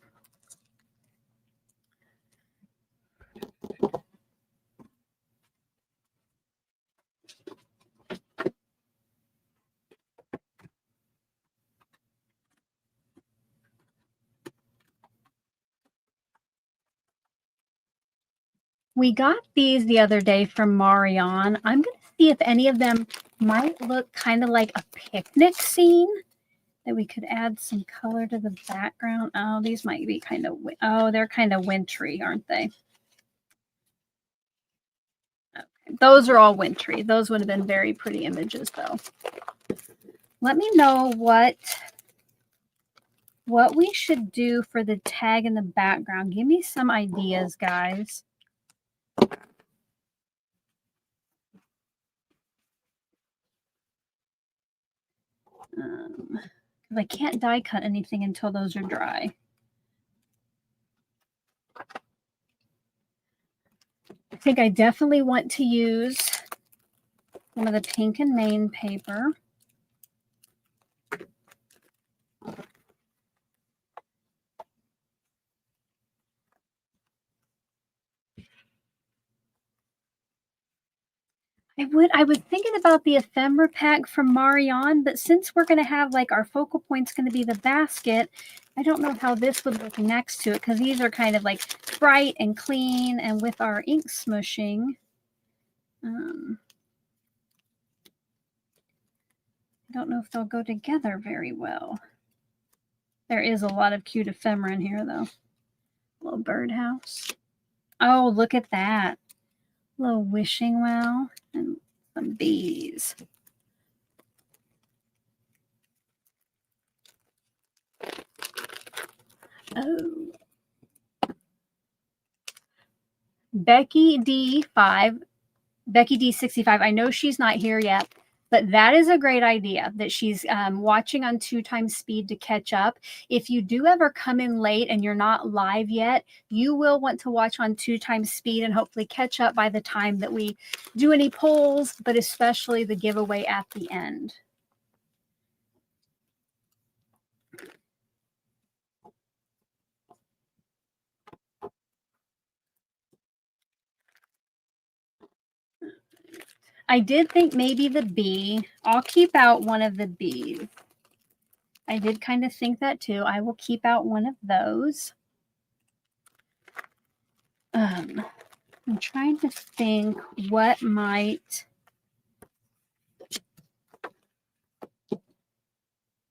We got these the other day from Marion. I'm going to see if any of them might look kind of like a picnic scene, that we could add some color to the background. Oh, these might be kind of, oh, they're kind of wintry, aren't they? Okay. Those are all wintry. Those would have been very pretty images, though. Let me know what we should do for the tag in the background. Give me some ideas, guys. I can't die cut anything until those are dry. I think I definitely want to use some of the Pink and Main paper. I was thinking about the ephemera pack from Marion, but since we're going to have like our focal point's going to be the basket, I don't know how this would look next to it, because these are kind of like bright and clean, and with our ink smushing, I don't know if they'll go together very well. There is a lot of cute ephemera in here, though. Little birdhouse. Oh, look at that. Little wishing well and some bees. Oh. Becky D65. I know she's not here yet, but that is a great idea that she's watching on 2x speed to catch up. If you do ever come in late and you're not live yet, you will want to watch on 2x speed and hopefully catch up by the time that we do any polls, but especially the giveaway at the end. I did think maybe the bee. I'll keep out one of the bees. I did kind of think that too. I will keep out one of those. I'm trying to think what might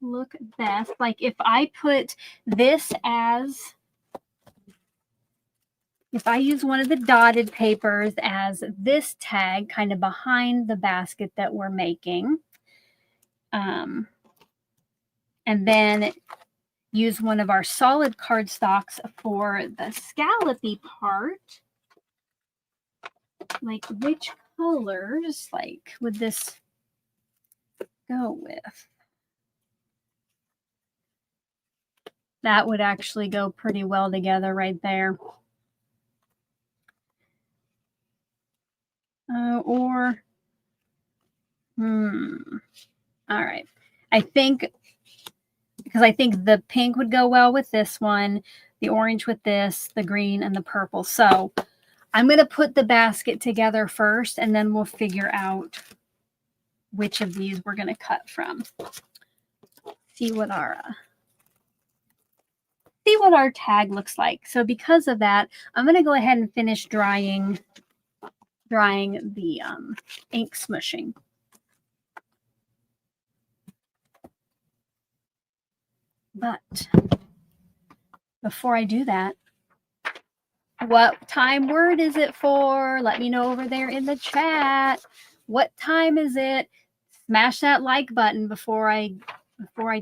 look best. Like if I put this as, if I use one of the dotted papers as this tag kind of behind the basket that we're making, and then use one of our solid cardstocks for the scallopy part, like which colors like would this go with? That would actually go pretty well together right there. All right. I think, because I think the pink would go well with this one, the orange with this, the green, and the purple. So I'm going to put the basket together first, and then we'll figure out which of these we're going to cut from. See what our tag looks like. So because of that, I'm going to go ahead and finish drying the ink smushing. But before I do that, what time word is it for? Let me know over there in the chat. What time is it? Smash that like button before I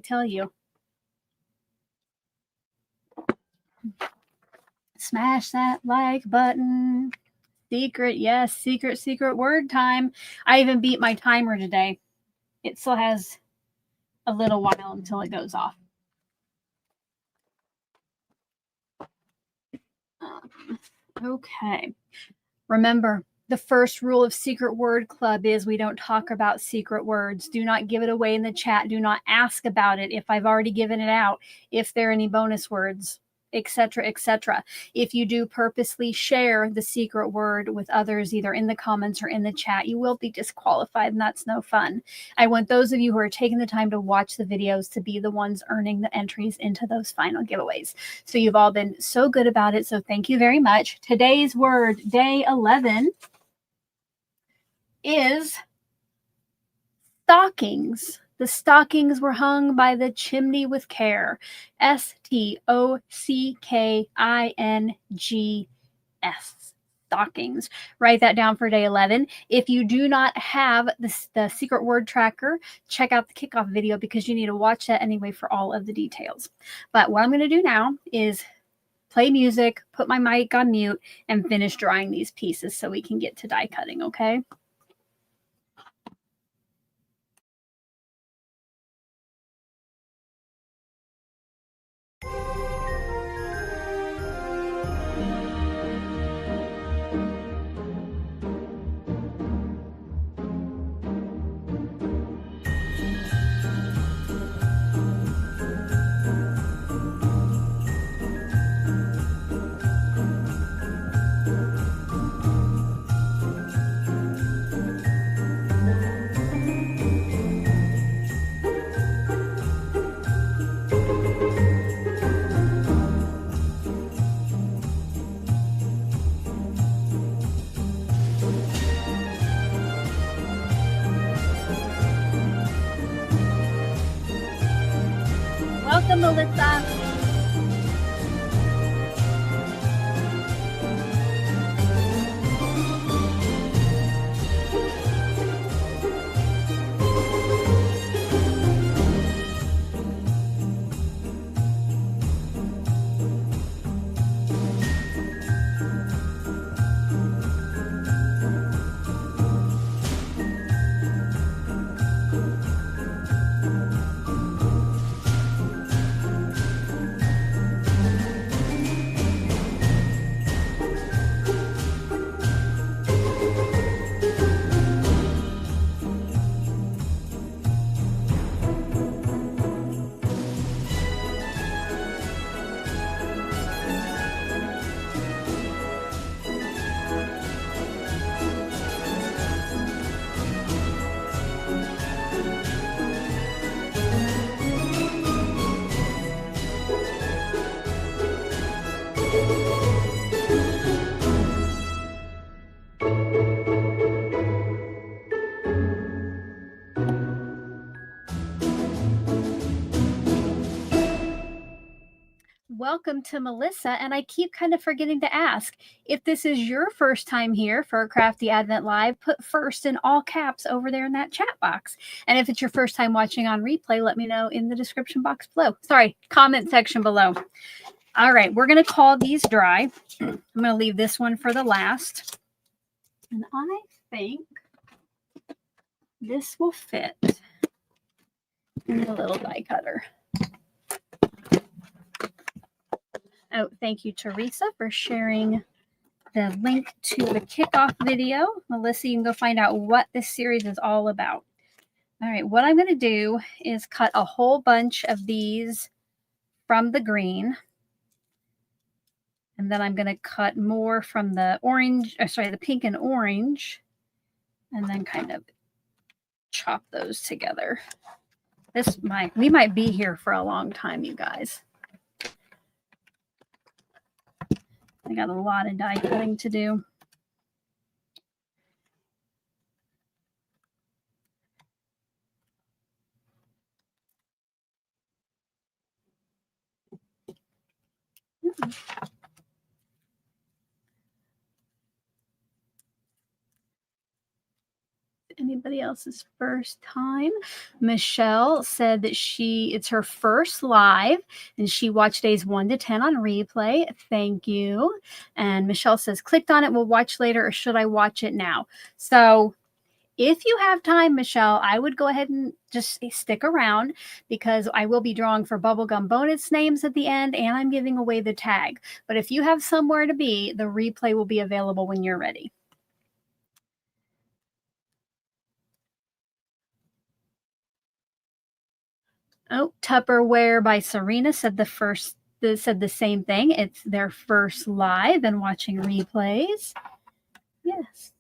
tell you. Smash that like button. Secret, yes, secret word time. I even beat my timer today. It still has a little while until it goes off. Okay. Remember, the first rule of Secret Word Club is we don't talk about secret words. Do not give it away in the chat. Do not ask about it if I've already given it out, if there are any bonus words, etc., etc. If you do purposely share the secret word with others, either in the comments or in the chat, you will be disqualified, and that's no fun. I want those of you who are taking the time to watch the videos to be the ones earning the entries into those final giveaways. So you've all been so good about it, so thank you very much. Today's word, day 11, is stockings. The stockings were hung by the chimney with care. S-T-O-C-K-I-N-G-S. Stockings. Write that down for day 11. If you do not have the secret word tracker, check out the kickoff video because you need to watch that anyway for all of the details. But what I'm going to do now is play music, put my mic on mute, and finish drying these pieces so we can get to die cutting, okay? Welcome, Melissa. Welcome to Melissa, and I keep kind of forgetting to ask, if this is your first time here for Crafty Advent Live, put first in all caps over there in that chat box. And if it's your first time watching on replay, let me know in the description box below. Sorry, comment section below. All right, we're going to call these dry. I'm going to leave this one for the last. And I think this will fit in the little die cutter. Oh, thank you, Teresa, for sharing the link to the kickoff video. Melissa, you can go find out what this series is all about. All right, what I'm going to do is cut a whole bunch of these from the green. And then I'm going to cut more from the orange, the pink and orange. And then kind of chop those together. We might be here for a long time, you guys. I got a lot of die cutting to do. Anybody else's first time? Michelle said that it's her first live and she watched days 1 to 10 on replay. Thank you. And Michelle says, clicked on it, we'll watch later, or should I watch it now? So if you have time, Michelle, I would go ahead and just stick around because I will be drawing for bubblegum bonus names at the end and I'm giving away the tag. But if you have somewhere to be, the replay will be available when you're ready. Oh, Tupperware by Serena said the same thing. It's their first live and watching replays. Yes.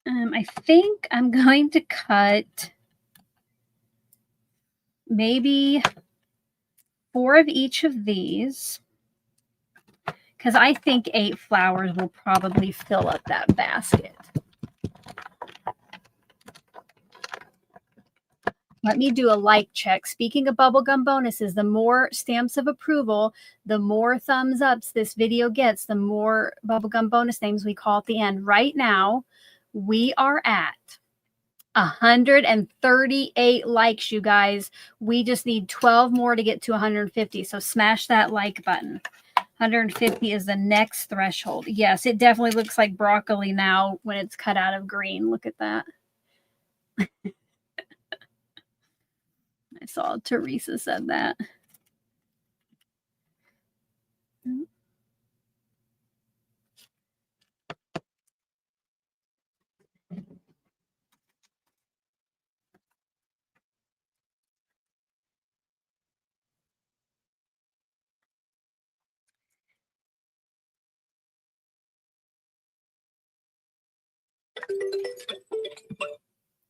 I think I'm going to cut maybe 4 of each of these because I think 8 flowers will probably fill up that basket. Let me do a like check. Speaking of bubblegum bonuses, the more stamps of approval, the more thumbs ups this video gets, the more bubblegum bonus names we call at the end. Right now, we are at 138 likes, you guys. We just need 12 more to get to 150. So smash that like button. 150 is the next threshold. Yes, it definitely looks like broccoli now when it's cut out of green. Look at that. I saw Teresa said that.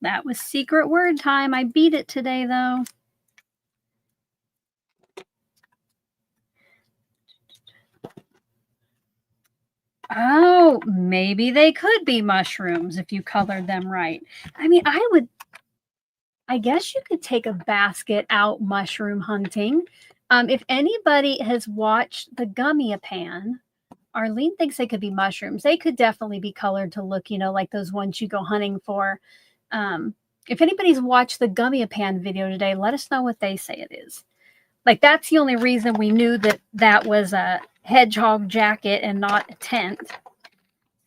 That was secret word time. I beat it today, though. Oh, maybe they could be mushrooms if you colored them right. I mean, I guess you could take a basket out mushroom hunting. If anybody has watched the Gummy Pan, Arlene thinks they could be mushrooms. They could definitely be colored to look, like those ones you go hunting for. If anybody's watched the Gummy Pan video today, let us know what they say it is. Like, that's the only reason we knew that was a hedgehog jacket and not a tent.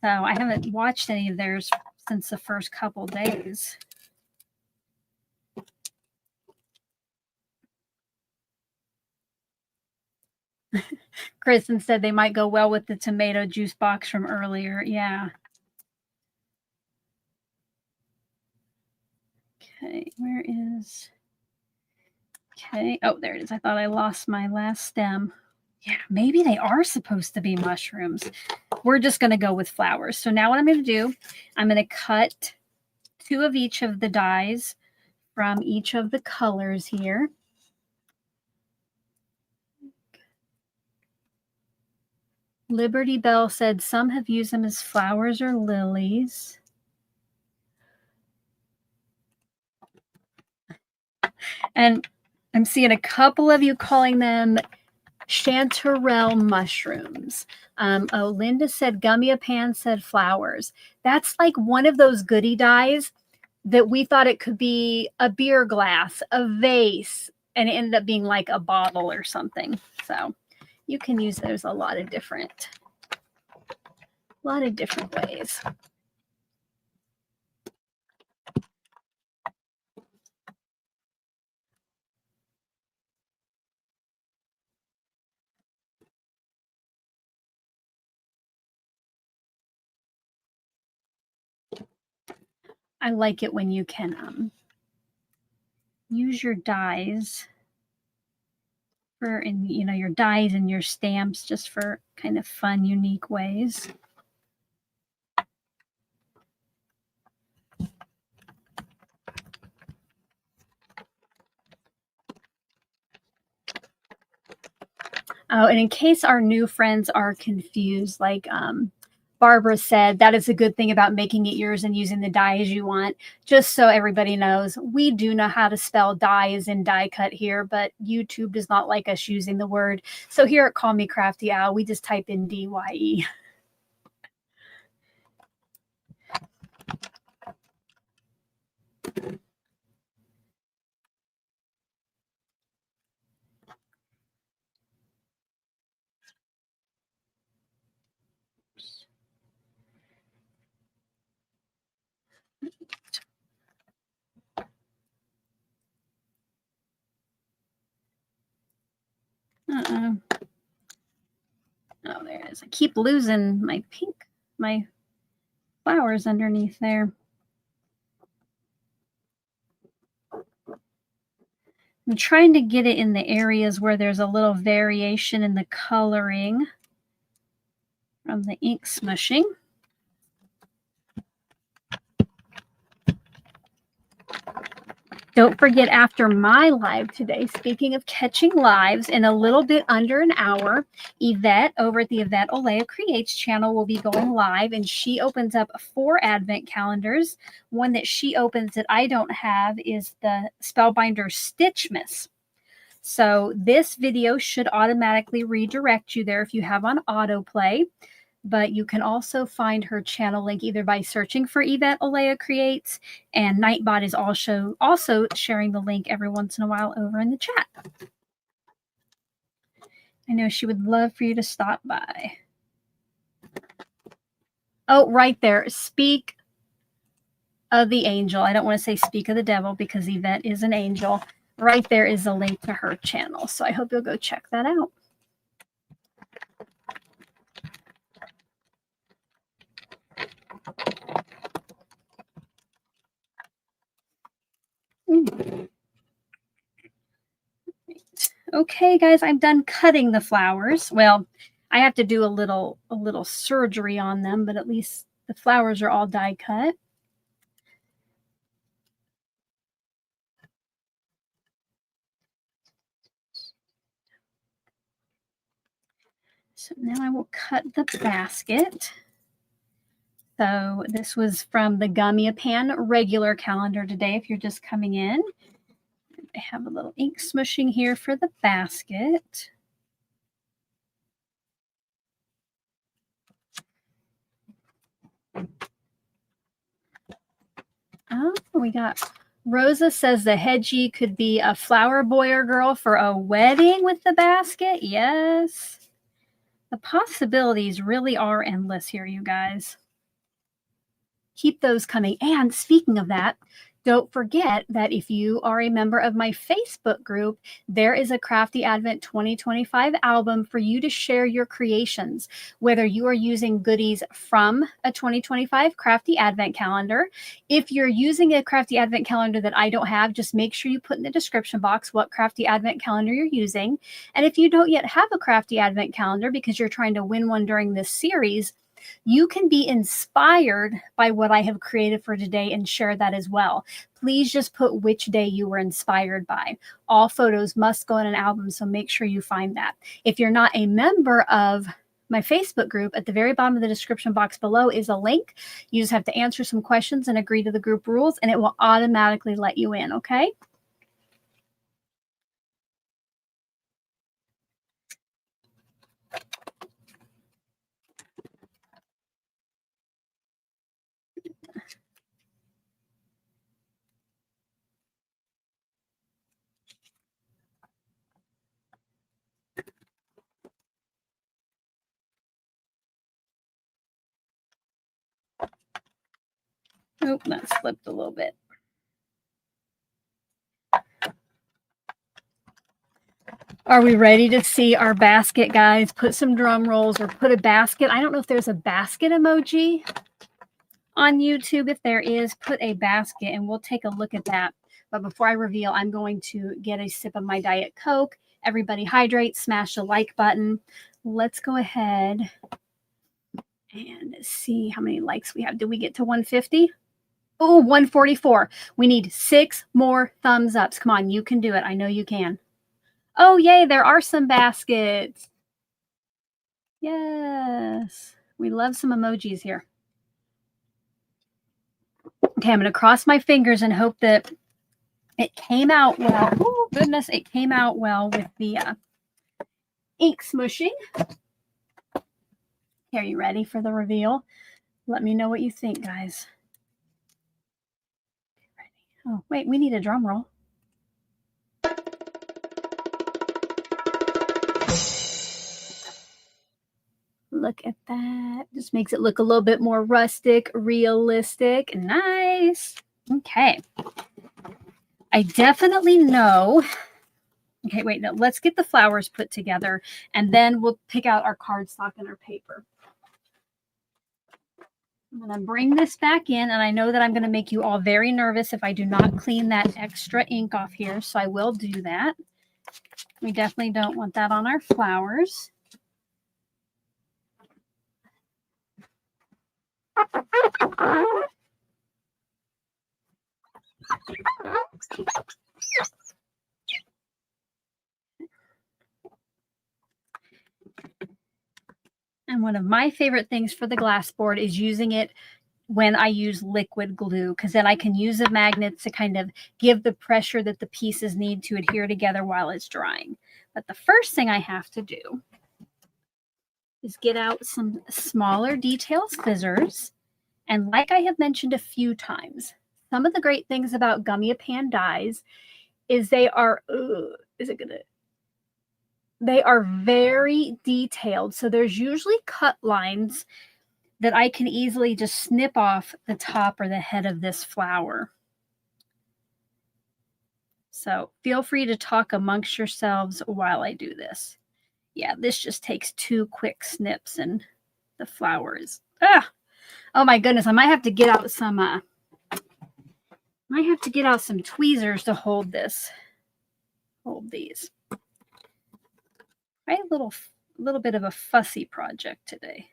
So I haven't watched any of theirs since the first couple days. Kristen said they might go well with the tomato juice box from earlier. Yeah. Okay, where is... Okay. Oh, there it is. I thought I lost my last stem. Yeah, maybe they are supposed to be mushrooms. We're just going to go with flowers. So now what I'm going to do, I'm going to cut 2 of each of the dies from each of the colors here. Liberty Bell said some have used them as flowers or lilies. And I'm seeing a couple of you calling them chanterelle mushrooms. Oh, Linda said Gummy Pan said flowers. That's like one of those goodie dies that we thought it could be a beer glass, a vase, and it ended up being like a bottle or something. So you can use those a lot of different A lot of different ways. I like it when you can use your dies for, and you know, your dies and your stamps just for kind of fun, unique ways. Oh, and in case our new friends are confused, like Barbara said, that is a good thing about making it yours and using the die as you want. Just so everybody knows, we do know how to spell die as in die cut here, but YouTube does not like us using the word. So here at Call Me Crafty Al, we just type in DYE. Uh-oh. Oh, there it is. I keep losing my flowers underneath there. I'm trying to get it in the areas where there's a little variation in the coloring from the ink smushing. Don't forget, after my live today, speaking of catching lives, in a little bit under an hour, Yvette over at the Yvette Olea Creates channel will be going live, and she opens up 4 advent calendars. One that she opens that I don't have is the Spellbinders Stitchmas. So this video should automatically redirect you there if you have on autoplay. But you can also find her channel link either by searching for Yvette Olea Creates, and Nightbot is also sharing the link every once in a while over in the chat. I know she would love for you to stop by. Oh, right there. Speak of the angel. I don't want to say speak of the devil because Yvette is an angel. Right there is a link to her channel. So I hope you'll go check that out. Okay, guys, I'm done cutting the flowers. Well, I have to do a little surgery on them, but at least the flowers are all die cut. So now I will cut the basket. So this was from the Gummy Pan regular calendar today, if you're just coming in. I have a little ink smushing here for the basket. Oh, we got Rosa says the hedgie could be a flower boy or girl for a wedding with the basket. Yes. The possibilities really are endless here, you guys. Keep those coming. And speaking of that, don't forget that if you are a member of my Facebook group, there is a Crafty Advent 2025 album for you to share your creations, whether you are using goodies from a 2025 Crafty Advent calendar. If you're using a Crafty Advent calendar that I don't have, just make sure you put in the description box what Crafty Advent calendar you're using. And if you don't yet have a Crafty Advent calendar because you're trying to win one during this series, you can be inspired by what I have created for today and share that as well. Please just put which day you were inspired by. All photos must go in an album, so make sure you find that. If you're not a member of my Facebook group, at the very bottom of the description box below is a link. You just have to answer some questions and agree to the group rules, and it will automatically let you in, okay? Oh, that slipped a little bit. Are we ready to see our basket, guys? Put some drum rolls or put a basket. I don't know if there's a basket emoji on YouTube. If there is, put a basket and we'll take a look at that. But before I reveal, I'm going to get a sip of my Diet Coke. Everybody hydrate, smash the like button. Let's go ahead and see how many likes we have. Did we get to 150? Oh, 144. We need 6 more thumbs ups. Come on, you can do it. I know you can. Oh, yay, there are some baskets. Yes. We love some emojis here. Okay, I'm going to cross my fingers and hope that it came out well. Oh, goodness, it came out well with the ink smushing. Okay, are you ready for the reveal? Let me know what you think, guys. Oh, wait, we need a drum roll. Look at that. Just makes it look a little bit more rustic, realistic. Nice. Okay. I definitely know. Okay, wait, no, let's get the flowers put together and then we'll pick out our cardstock and our paper. I'm going to bring this back in, and I know that I'm going to make you all very nervous if I do not clean that extra ink off here, so I will do that. We definitely don't want that on our flowers. And one of my favorite things for the glass board is using it when I use liquid glue, because then I can use the magnets to kind of give the pressure that the pieces need to adhere together while it's drying. But the first thing I have to do is get out some smaller detail scissors. And like I have mentioned a few times, some of the great things about gummy-pan dies is they are, they are very detailed. So there's usually cut lines that I can easily just snip off the top or the head of this flower. So feel free to talk amongst yourselves while I do this. Yeah, this just takes 2 quick snips and the flowers. Oh my goodness, I might have to get out some tweezers to hold this. Hold these. Right, a little bit of a fussy project today.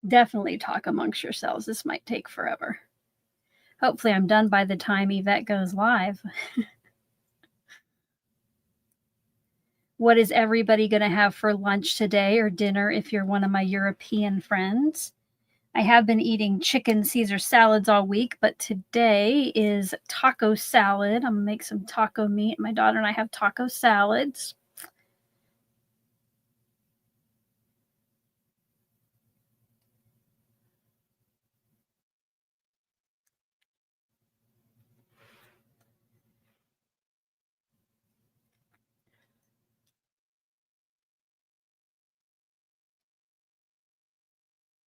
Definitely talk amongst yourselves. This might take forever. Hopefully I'm done by the time Yvette goes live. What is everybody going to have for lunch today or dinner if you're one of my European friends? I have been eating chicken Caesar salads all week, but today is taco salad. I'm going to make some taco meat. My daughter and I have taco salads.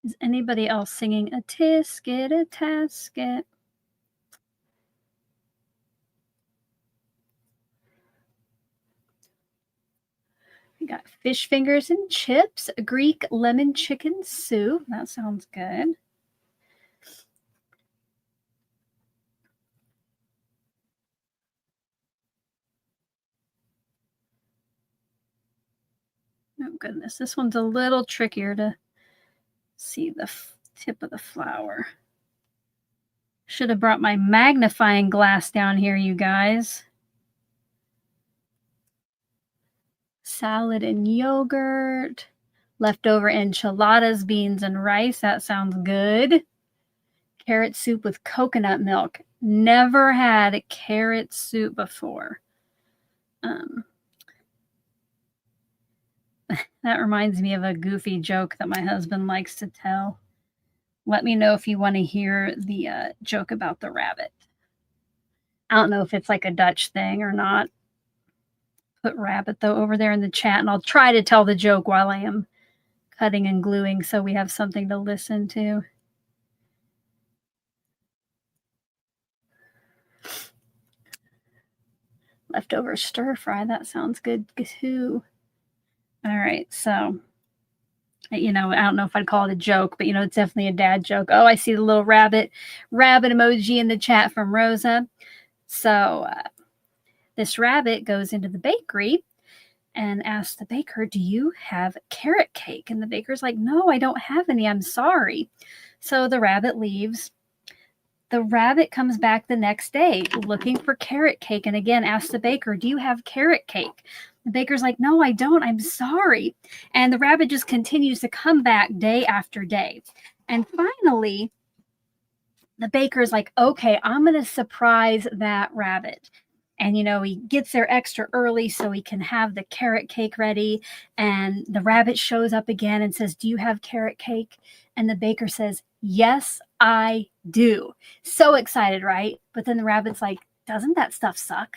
Is anybody else singing a tisket, a tasket? We got fish fingers and chips, Greek lemon chicken soup. That sounds good. Oh goodness, this one's a little trickier to see the tip of the flower. Should have brought my magnifying glass down here, you guys. Salad and yogurt, leftover enchiladas, beans and rice. That sounds good. Carrot soup with coconut milk. Never had carrot soup before. That reminds me of a goofy joke that my husband likes to tell. Let me know if you want to hear the joke about the rabbit. I don't know if it's like a Dutch thing or not. put rabbit though over there in the chat, and I'll try to tell the joke while I am cutting and gluing so we have something to listen to. Leftover stir fry, that sounds good too. All right, so I don't know if I'd call it a joke, but it's definitely a dad joke. Oh, I see the little rabbit emoji in the chat from Rosa. So this rabbit goes into the bakery and asks the baker, "Do you have carrot cake?" And the baker's like, "No, I don't have any. I'm sorry." So the rabbit leaves. The rabbit comes back the next day looking for carrot cake and again asks the baker, "Do you have carrot cake?" The baker's like, "No, I don't. I'm sorry." And the rabbit just continues to come back day after day. And finally, the baker's like, "Okay, I'm going to surprise that rabbit." And, he gets there extra early so he can have the carrot cake ready. And the rabbit shows up again and says, "Do you have carrot cake?" And the baker says, "Yes, I do." So excited, right? But then the rabbit's like, "Doesn't that stuff suck?"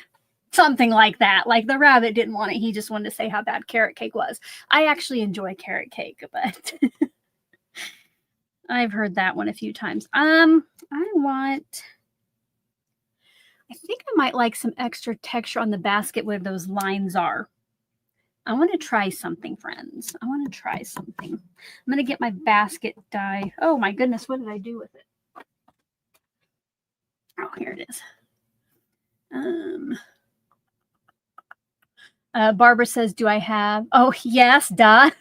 Something like that. Like the rabbit didn't want it. He just wanted to say how bad carrot cake was. I actually enjoy carrot cake, but I've heard that one a few times. I think I might like some extra texture on the basket where those lines are. I want to try something, friends. I want to try something. I'm going to get my basket die. Oh my goodness, what did I do with it? Oh, here it is. Barbara says, "Do I have?" Oh, yes, duh.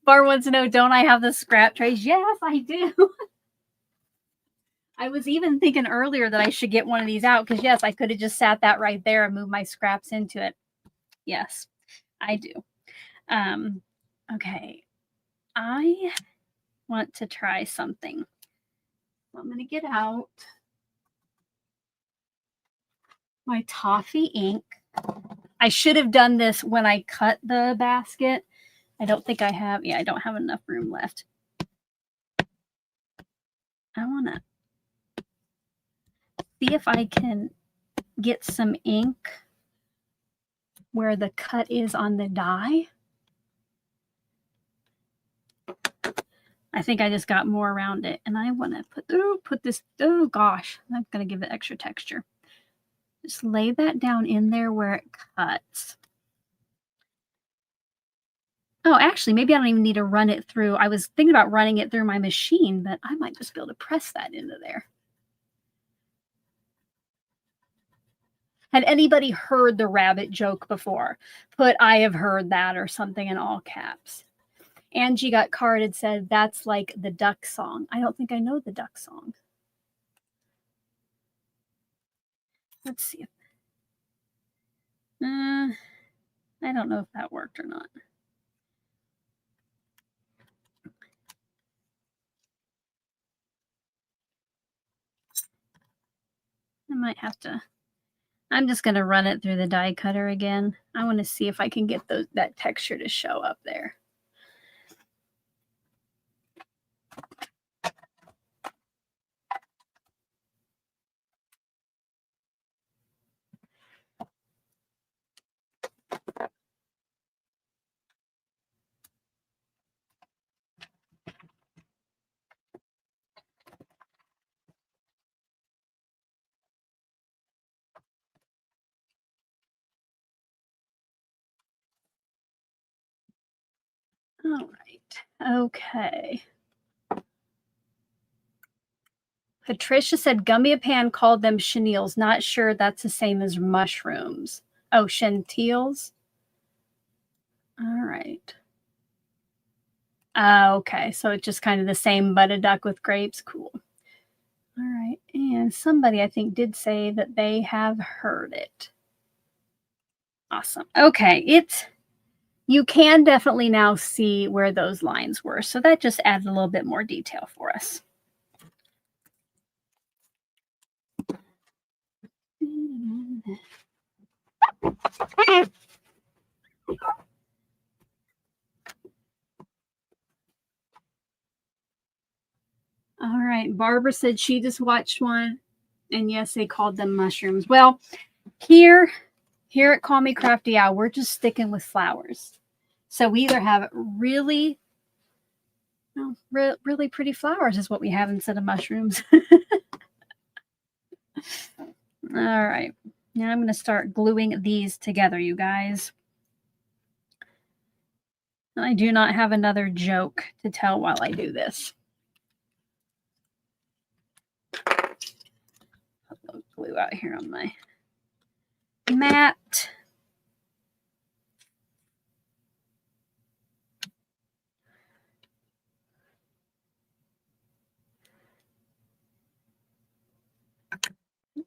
Barbara wants to know, don't I have the scrap trays? Yes, I do. I was even thinking earlier that I should get one of these out because, yes, I could have just sat that right there and moved my scraps into it. Yes, I do. Okay. I want to try something. I'm going to get out my toffee ink. I should have done this when I cut the basket. I don't think I have. Yeah, I don't have enough room left. I want to see if I can get some ink where the cut is on the die. I think I just got more around it, and I want to put this. Oh gosh, I'm going to give it extra texture. Just lay that down in there where it cuts. Oh, actually, maybe I don't even need to run it through. I was thinking about running it through my machine, but I might just be able to press that into there. Had anybody heard the rabbit joke before? Put "I have heard that" or something in all caps. Angie got carded, said, "That's like the duck song." I don't think I know the duck song. Let's see if I don't know if that worked or not. I might have to. I'm just going to run it through the die cutter again. I want to see if I can get that texture to show up there. All right. Okay. Patricia said Gummy Pan called them chenilles. Not sure that's the same as mushrooms. Oh, chantilles. All right. Okay, so it's just kind of the same but a duck with grapes. Cool. All right, and somebody I think did say that they have heard it. Awesome. Okay, you can definitely now see where those lines were, so that just adds a little bit more detail for us. All right, Barbara said she just watched one, and yes, they called them mushrooms. Well, here Here at Call Me Crafty Al, we're just sticking with flowers. So we either have really, really pretty flowers is what we have instead of mushrooms. All right. Now I'm going to start gluing these together, you guys. I do not have another joke to tell while I do this. Put the glue out here on my mat.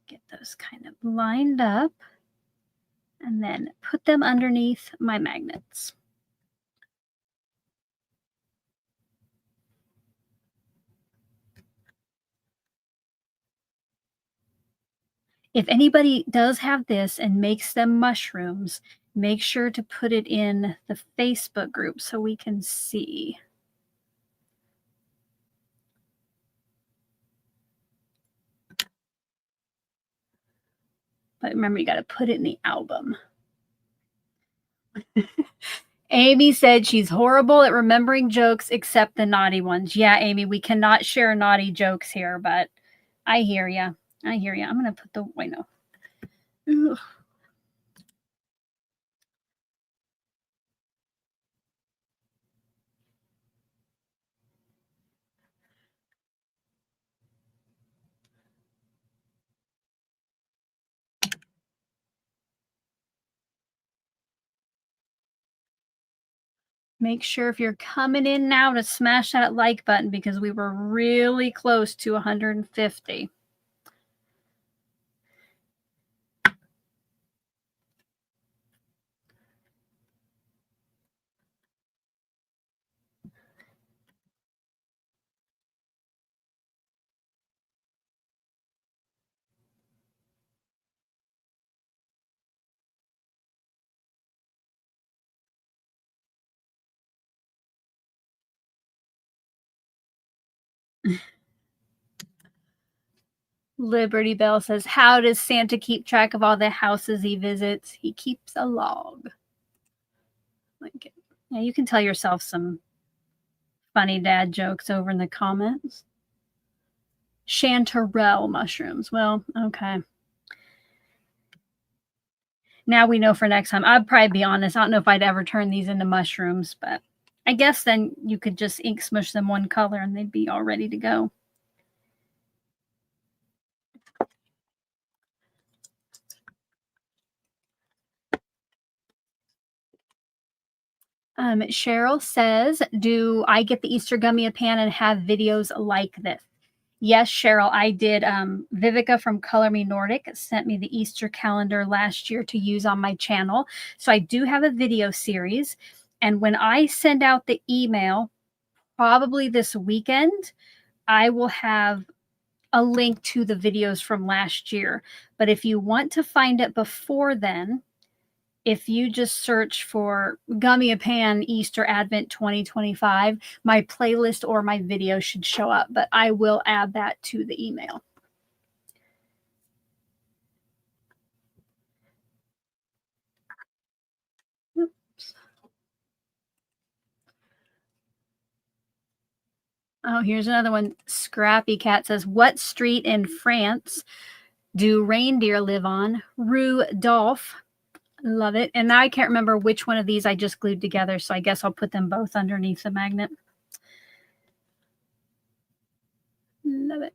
Get those kind of lined up and then put them underneath my magnets. If anybody does have this and makes them mushrooms, make sure to put it in the Facebook group so we can see. But remember, you got to put it in the album. Amy said she's horrible at remembering jokes except the naughty ones. Yeah, Amy, we cannot share naughty jokes here, but I hear you. I hear you. I'm going to put the, wait, no. Ugh. Make sure if you're coming in now to smash that like button because we were really close to 150. Liberty Bell says, how does Santa keep track of all the houses he visits? He keeps a log. Like, yeah, you can tell yourself some funny dad jokes over in the comments. Chanterelle mushrooms. Well, okay. Now we know for next time. I'd probably be honest. I don't know if I'd ever turn these into mushrooms, but I guess then you could just ink smush them one color and they'd be all ready to go. Cheryl says, do I get the Easter gummy pan and have videos like this? Yes, Cheryl, I did. Vivica from Color Me Nordic sent me the Easter calendar last year to use on my channel. So I do have a video series. And when I send out the email, probably this weekend, I will have a link to the videos from last year. But if you want to find it before then, if you just search for Gummy a Pan Easter Advent 2025, my playlist or my video should show up, but I will add that to the email. Oops. Oh, here's another one. Scrappy Cat says, what street in France do reindeer live on? Rue Dolph. Love it. And now I can't remember which one of these I just glued together, so I guess I'll put them both underneath the magnet. Love it.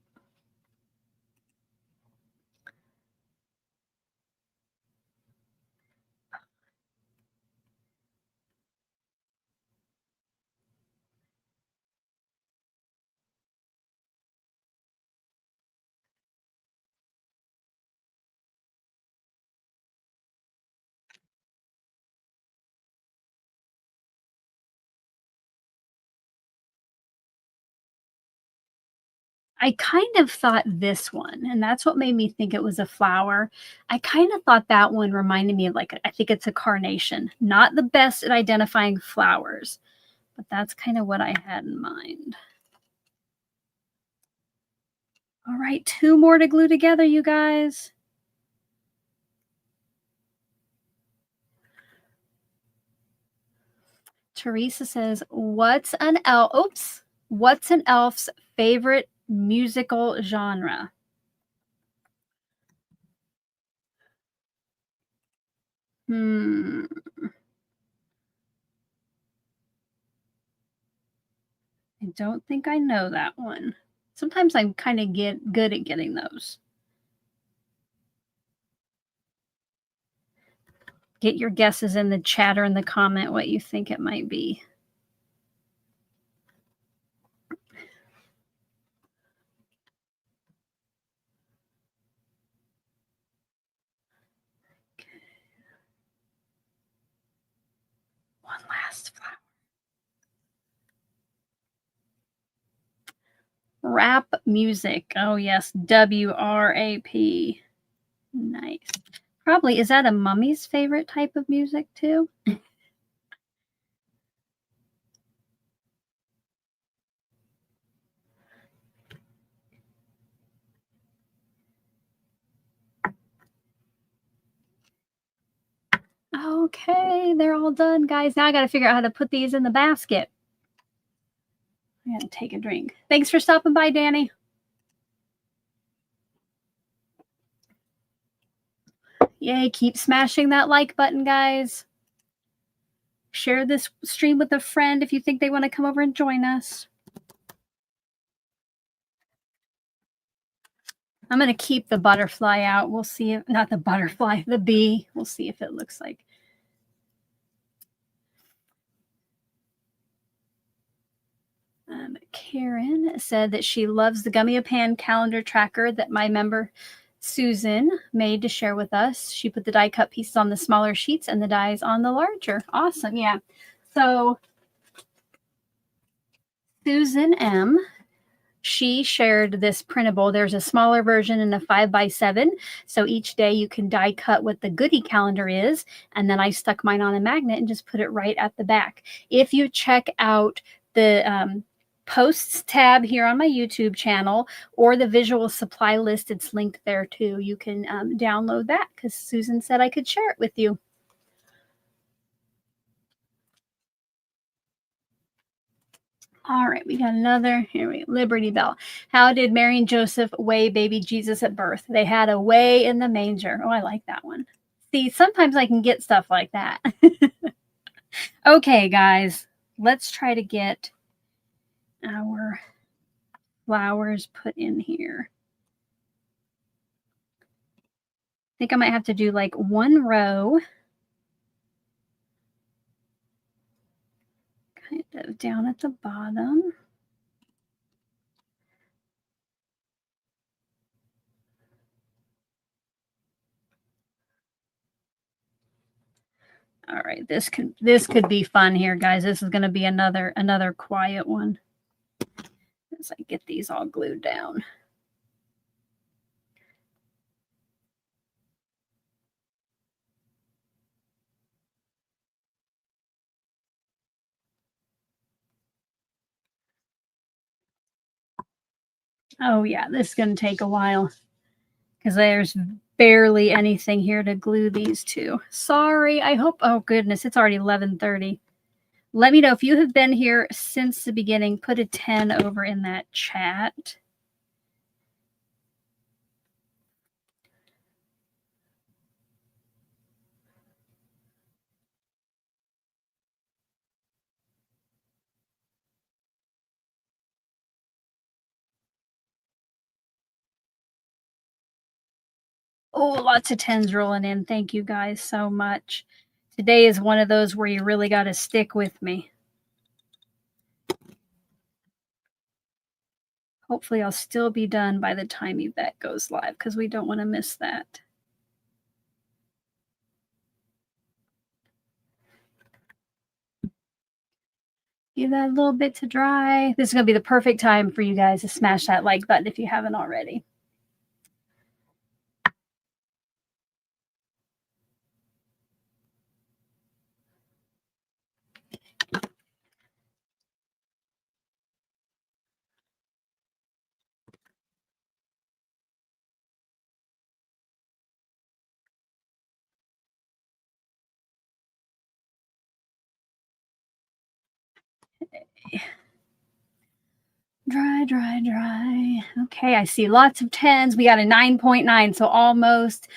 I kind of thought this one, and that's what made me think it was a flower. I kind of thought that one reminded me of like, I think it's a carnation. Not the best at identifying flowers, but that's kind of what I had in mind. All right, 2 more to glue together, you guys. Teresa says, what's an elf's favorite musical genre? I don't think I know that one. Sometimes I'm kind of good at getting those. Get your guesses in the chat or in the comment what you think it might be. One last flower. Rap music. Oh, yes. WRAP. Nice. Probably. Is that a mummy's favorite type of music, too? Okay, they're all done, guys. Now I got to figure out how to put these in the basket. I got to take a drink. Thanks for stopping by, Danny. Yay, keep smashing that like button, guys. Share this stream with a friend if you think they want to come over and join us. I'm going to keep the butterfly out. We'll see if, not the butterfly, the bee. We'll see if it looks like. Karen said that she loves the Gummy Pan calendar tracker that my member Susan made to share with us. She put the die cut pieces on the smaller sheets and the dies on the larger. Awesome. Yeah. So Susan M., she shared this printable. There's a smaller version and a 5x7. So each day you can die cut what the goodie calendar is. And then I stuck mine on a magnet and just put it right at the back. If you check out the posts tab here on my YouTube channel or the visual supply list, it's linked there too. You can download that because Susan said I could share it with you. All right, we got another. Here we go. Liberty Bell. How did Mary and Joseph weigh baby Jesus at birth? They had a weigh in the manger. Oh, I like that one. See, sometimes I can get stuff like that. Okay, guys, let's try to get our flowers put in here. I think I might have to do like one row. Kind of down at the bottom. All right, this could be fun here, guys. This is going to be another quiet one as I get these all glued down. Oh yeah, this is going to take a while because there's barely anything here to glue these to. Sorry, I hope, oh goodness, it's already 11:30. Let me know if you have been here since the beginning. Put a 10 over in that chat. Oh, lots of 10s rolling in. Thank you guys so much. Today is one of those where you really got to stick with me. Hopefully I'll still be done by the time Yvette goes live because we don't want to miss that. Give that a little bit to dry. This is going to be the perfect time for you guys to smash that like button if you haven't already. Dry, dry, dry. Okay, I see lots of 10s. We got a 9.9, so almost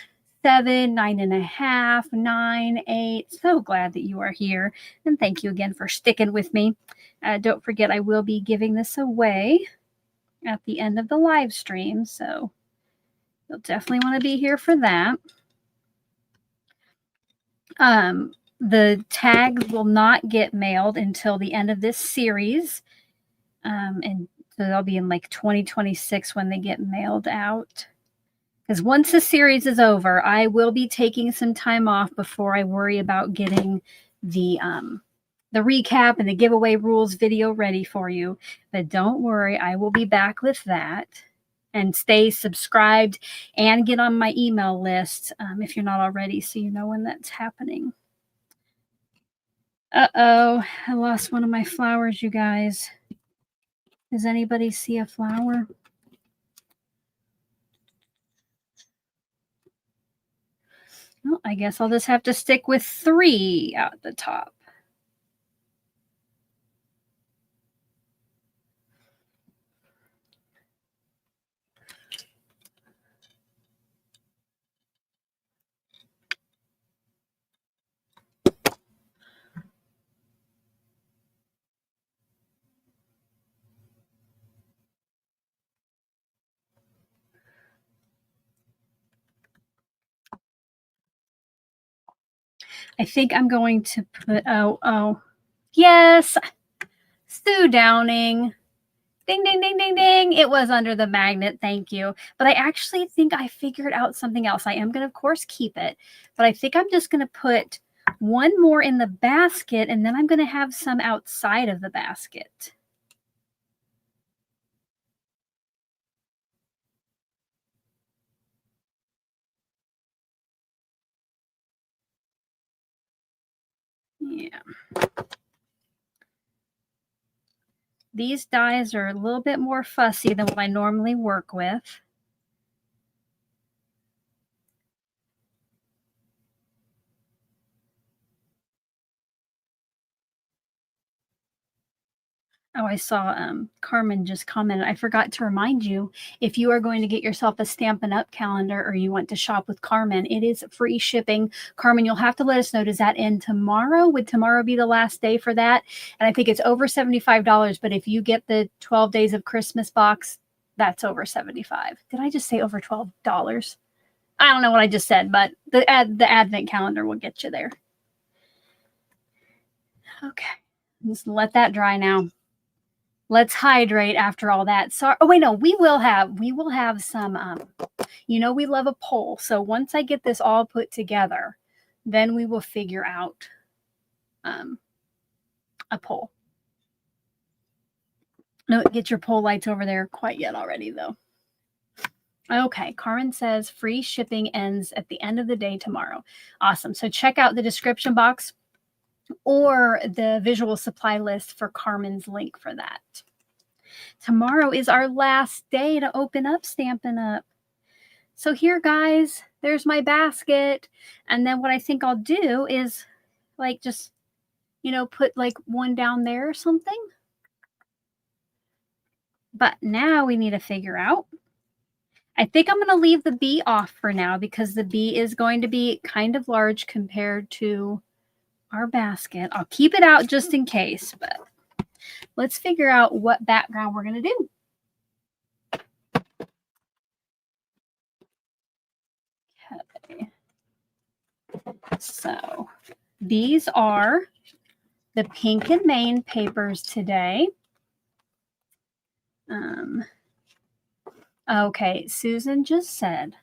7, 9.5, 9, 8. So glad that you are here. And thank you again for sticking with me. Don't forget, I will be giving this away at the end of the live stream, so you'll definitely want to be here for that. The tags will not get mailed until the end of this series. And so they'll be in like 2026 when they get mailed out. Because once the series is over, I will be taking some time off before I worry about getting the recap and the giveaway rules video ready for you. But don't worry, I will be back with that. And stay subscribed and get on my email list if you're not already, so you know when that's happening. Uh-oh, I lost one of my flowers, you guys. Does anybody see a flower? Well, I guess I'll just have to stick with 3 at the top. I think I'm going to put, oh, yes, Sue Downing. Ding, ding, ding, ding, ding. It was under the magnet. Thank you. But I actually think I figured out something else. I am going to, of course, keep it. But I think I'm just going to put one more in the basket, and then I'm going to have some outside of the basket. Yeah. These dies are a little bit more fussy than what I normally work with. Oh, I saw Carmen just commented. I forgot to remind you, if you are going to get yourself a Stampin' Up! Calendar or you want to shop with Carmen, it is free shipping. Carmen, you'll have to let us know. Does that end tomorrow? Would tomorrow be the last day for that? And I think it's over $75, but if you get the 12 Days of Christmas box, that's over $75. Did I just say over $12? I don't know what I just said, but the Advent calendar will get you there. Okay, just let that dry now. Let's hydrate after all that. So, oh wait, no, we will have some, you know, we love a poll. So once I get this all put together, then we will figure out a poll. No, get your poll lights over there quite yet already though. Okay, Carmen says free shipping ends at the end of the day tomorrow. Awesome. So check out the description box or the visual supply list for Carmen's link for that. Tomorrow is our last day to open up Stampin' Up! So here, guys, there's my basket. And then what I think I'll do is like just, you know, put like one down there or something. But now we need to figure out. I think I'm going to leave the bee off for now because the bee is going to be kind of large compared to our basket. I'll keep it out just in case, but let's figure out what background we're going to do. Okay. So these are the Pink and Main papers today. Okay, Susan just said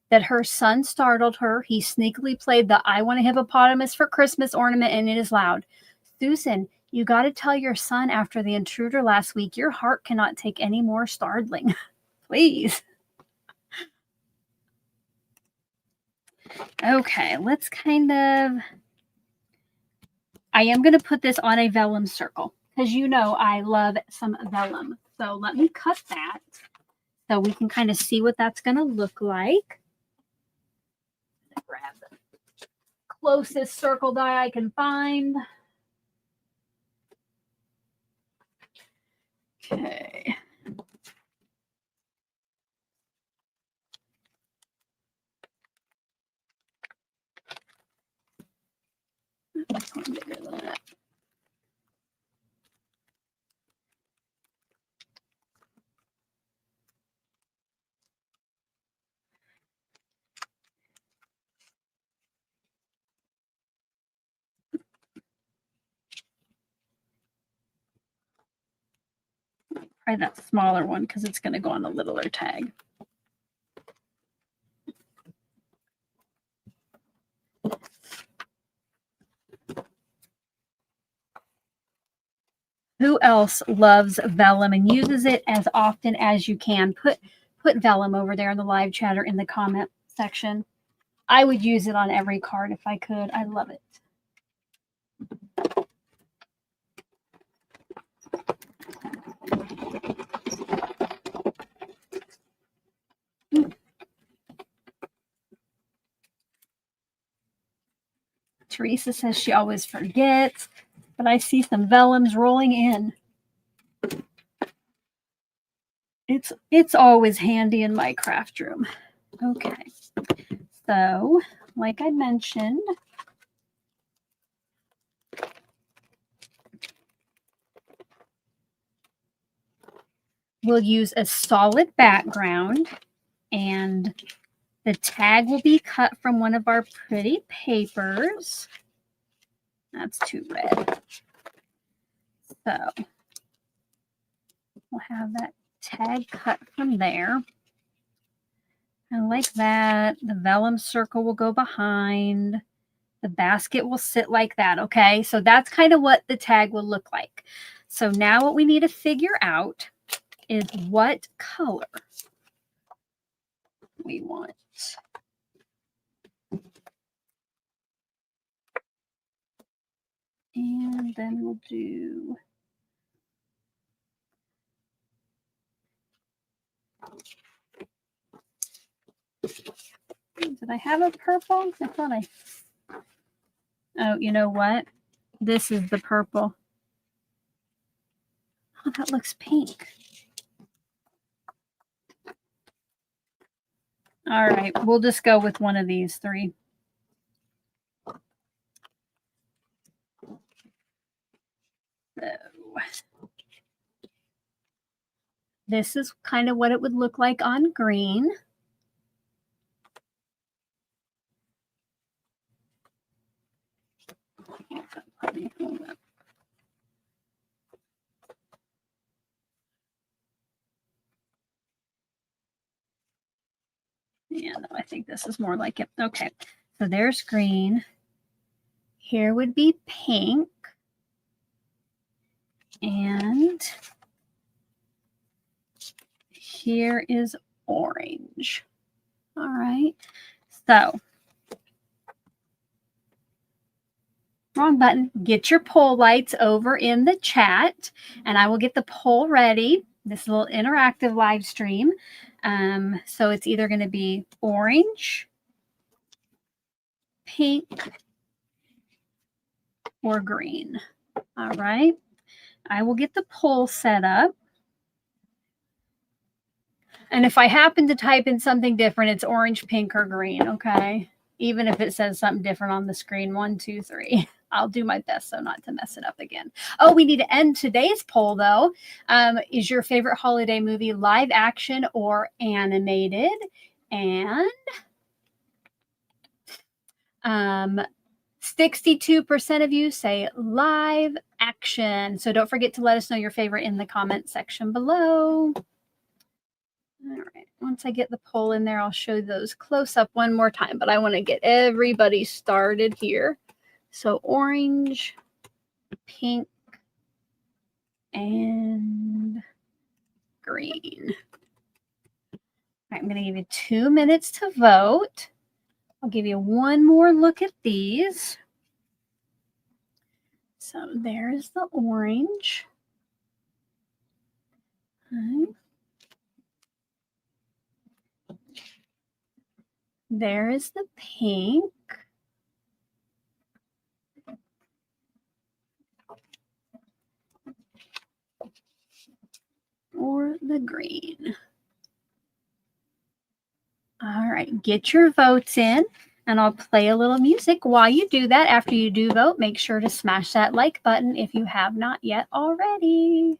that her son startled her. He sneakily played the I Want a Hippopotamus for Christmas ornament, and it is loud. Susan, you got to tell your son after the intruder last week, your heart cannot take any more startling. Please. Okay, let's kind of... I am going to put this on a vellum circle because you know I love some vellum. So let me cut that so we can kind of see what that's going to look like. Grab the closest circle die I can find. Okay. That's one bigger than that. Try that smaller one because it's going to go on the littler tag. Who else loves vellum and uses it as often as you can? Put vellum over there in the live chat or in the comment section. I would use it on every card if I could. I love it. Teresa says she always forgets, but I see some vellums rolling in. It's always handy in my craft room. Okay, so like I mentioned, we'll use a solid background, and the tag will be cut from one of our pretty papers. That's too red. So we'll have that tag cut from there. And like that, the vellum circle will go behind. The basket will sit like that, okay? So that's kind of what the tag will look like. So now what we need to figure out is what color we want. And then we'll do did I have a purple? I thought I oh, you know what? This is the purple. Oh, that looks pink. All right, we'll just go with one of these three. So this is kind of what it would look like on green. Yeah, no, I think this is more like it. Okay, so there's green. Here would be pink. And here is orange. All right, so wrong button. Get your poll lights over in the chat, and I will get the poll ready. This is a little interactive live stream. So it's either going to be orange, pink, or green. All right. I will get the poll set up. And if I happen to type in something different, it's orange, pink, or green. Okay. Even if it says something different on the screen, 1, 2, 3. I'll do my best so not to mess it up again. Oh, we need to end today's poll, though. Is your favorite holiday movie live action or animated? And 62% of you say live action. So don't forget to let us know your favorite in the comment section below. All right. Once I get the poll in there, I'll show those close up one more time, but I want to get everybody started here. So orange, pink, and green. All right, I'm going to give you 2 minutes to vote. I'll give you one more look at these. So there's the orange. Okay. There is the pink. the green. All right, get your votes in, and I'll play a little music while you do that. After you do vote, make sure to smash that like button if you have not yet already.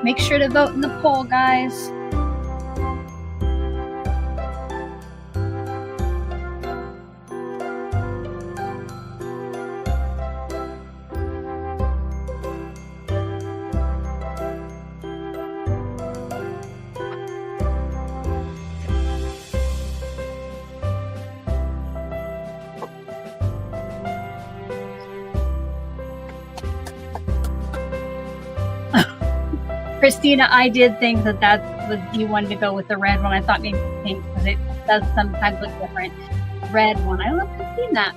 Make sure to vote in the poll, guys. Christina, I did think that was you wanted to go with the red one. I thought maybe pink because it does sometimes look different. Red one. I don't know if I've seen that.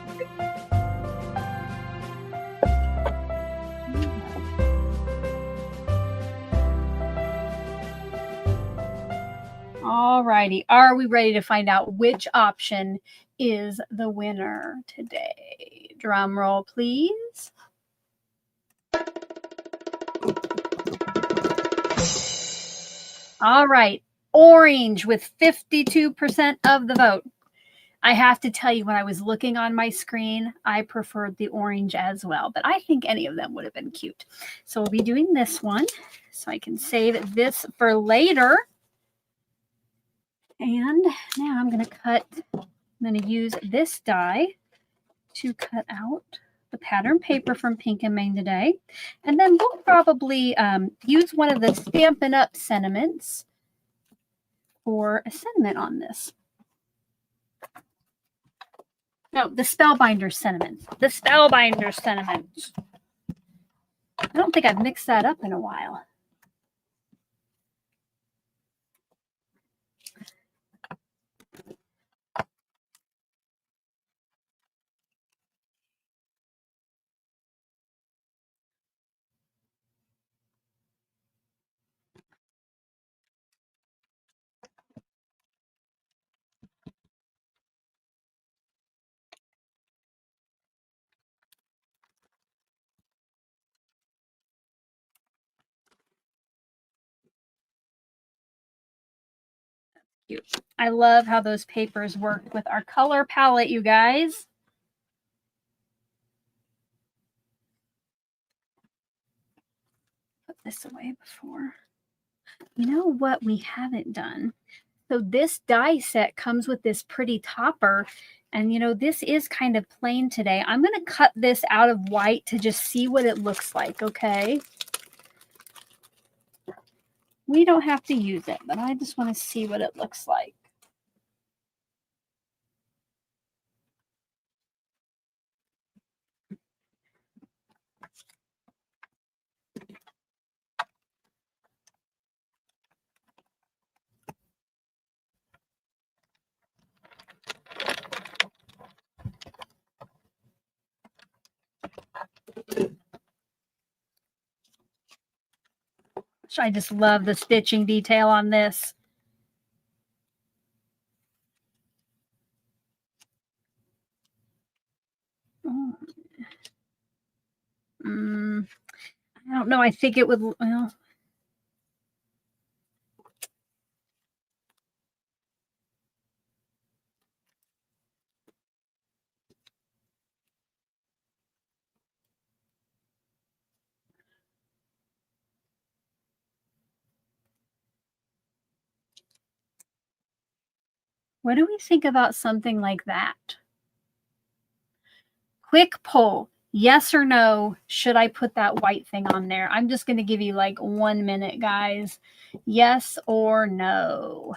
All righty. Are we ready to find out which option is the winner today? Drum roll, please. All right, orange with 52% of the vote. I have to tell you, when I was looking on my screen, I preferred the orange as well, but I think any of them would have been cute. So we'll be doing this one, so I can save this for later. And now I'm going to use this die to cut out the pattern paper from Pink and Main today. And then we'll probably use one of the Stampin' Up! Sentiments for a sentiment on this. No, the Spellbinders sentiment. The Spellbinders sentiment. I don't think I've mixed that up in a while. Cute. I love how those papers work with our color palette, you guys. Put this away before. You know what we haven't done? So this die set comes with this pretty topper. And, you know, this is kind of plain today. I'm going to cut this out of white to just see what it looks like, okay? We don't have to use it, but I just want to see what it looks like. I just love the stitching detail on this. I don't know. I think it would, well. What do we think about something like that? Quick poll. Yes or no, should I put that white thing on there? I'm just going to give you like 1 minute, guys. Yes or no.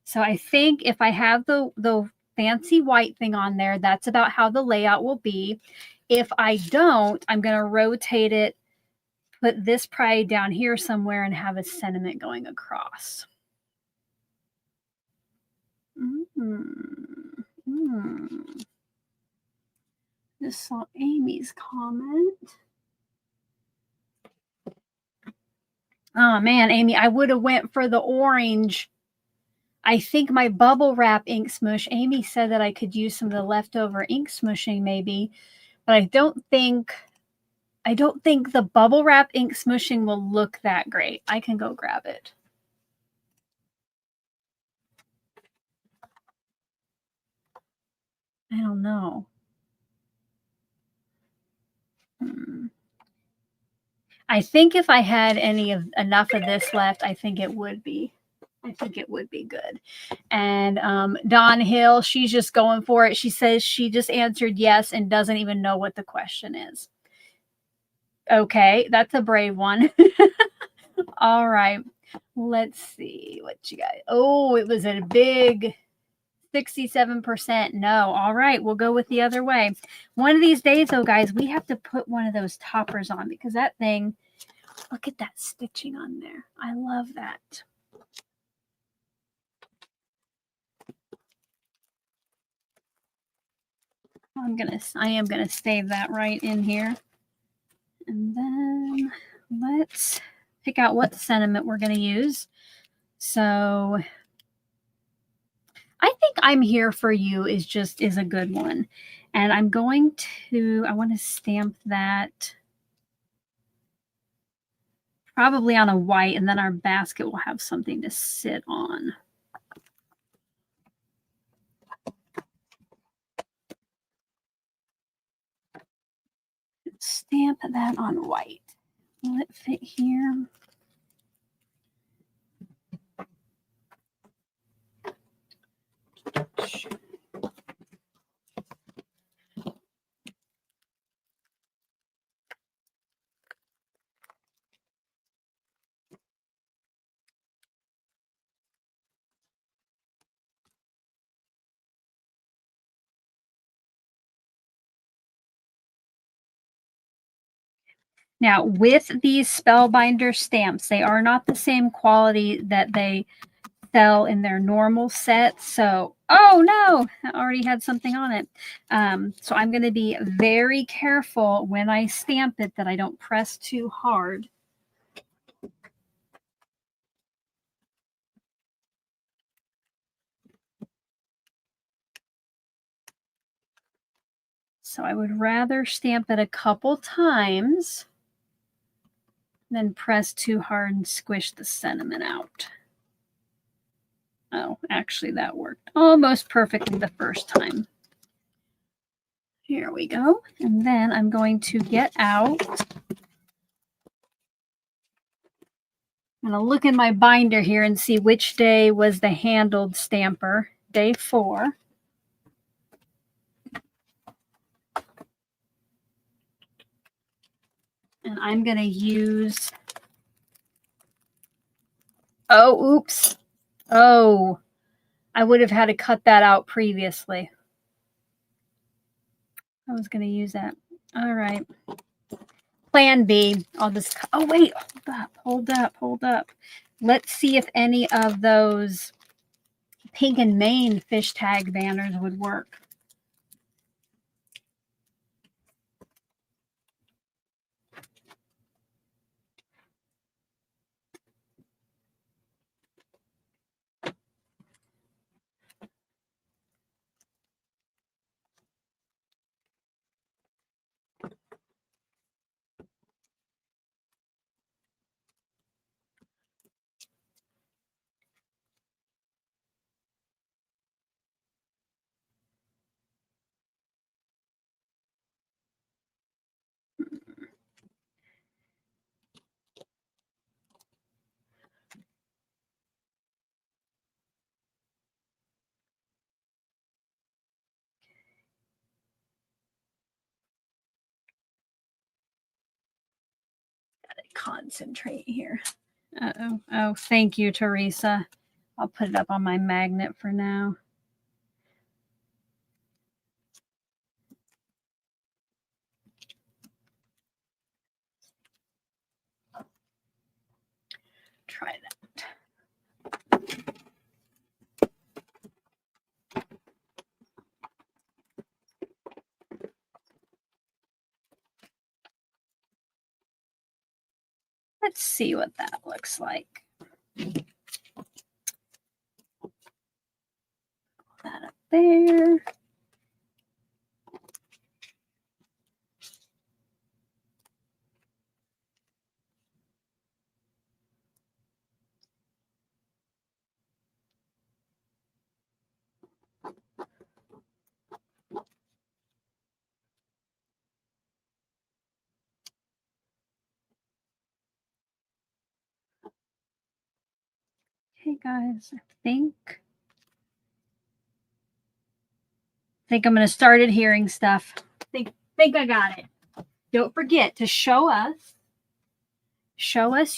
So I think if I have the fancy white thing on there, that's about how the layout will be. If I don't, I'm going to rotate it, put this probably down here somewhere, and have a sentiment going across. Just saw Amy's comment. Oh man, Amy, I would have went for the orange. I think my bubble wrap ink smush, Amy said that I could use some of the leftover ink smushing maybe, but I don't think the bubble wrap ink smushing will look that great. I can go grab it. I don't know. I think if I had enough of this left, I think it would be good. And Dawn Hill, she's just going for it. She says she just answered yes and doesn't even know what the question is. Okay, that's a brave one. All right. Let's see what you got. Oh, it was a big 67% no. All right, we'll go with the other way. One of these days, though, guys, we have to put one of those toppers on because that thing, look at that stitching on there. I love that. I am gonna save that right in here. And then let's pick out what sentiment we're gonna use. So I think I'm Here For You is a good one. And I want to stamp that probably on a white, and then our basket will have something to sit on. Stamp that on white. Will it fit here? Now, with these Spellbinder stamps, they are not the same quality that they sell in their normal set. So, oh no, I already had something on it. So I'm going to be very careful when I stamp it that I don't press too hard. So I would rather stamp it a couple times than press too hard and squish the sentiment out. Oh, actually that worked almost perfectly the first time. Here we go. And then I'm going to get out. I'm going to look in my binder here and see which day was the handled stamper. Day 4. And I'm going to use, oh, oops. Oh, I would have had to cut that out previously. I was going to use that. All right. Plan B. I'll just, oh, wait, hold up. Let's see if any of those Pink and Maine fish tag banners would work. Gotta concentrate here. Uh-oh. Oh, thank you, Teresa. I'll put it up on my magnet for now. Try that. Let's see what that looks like. Put that up there. Hey guys, I think I'm going to start adhering stuff. Think I got it. Don't forget to show us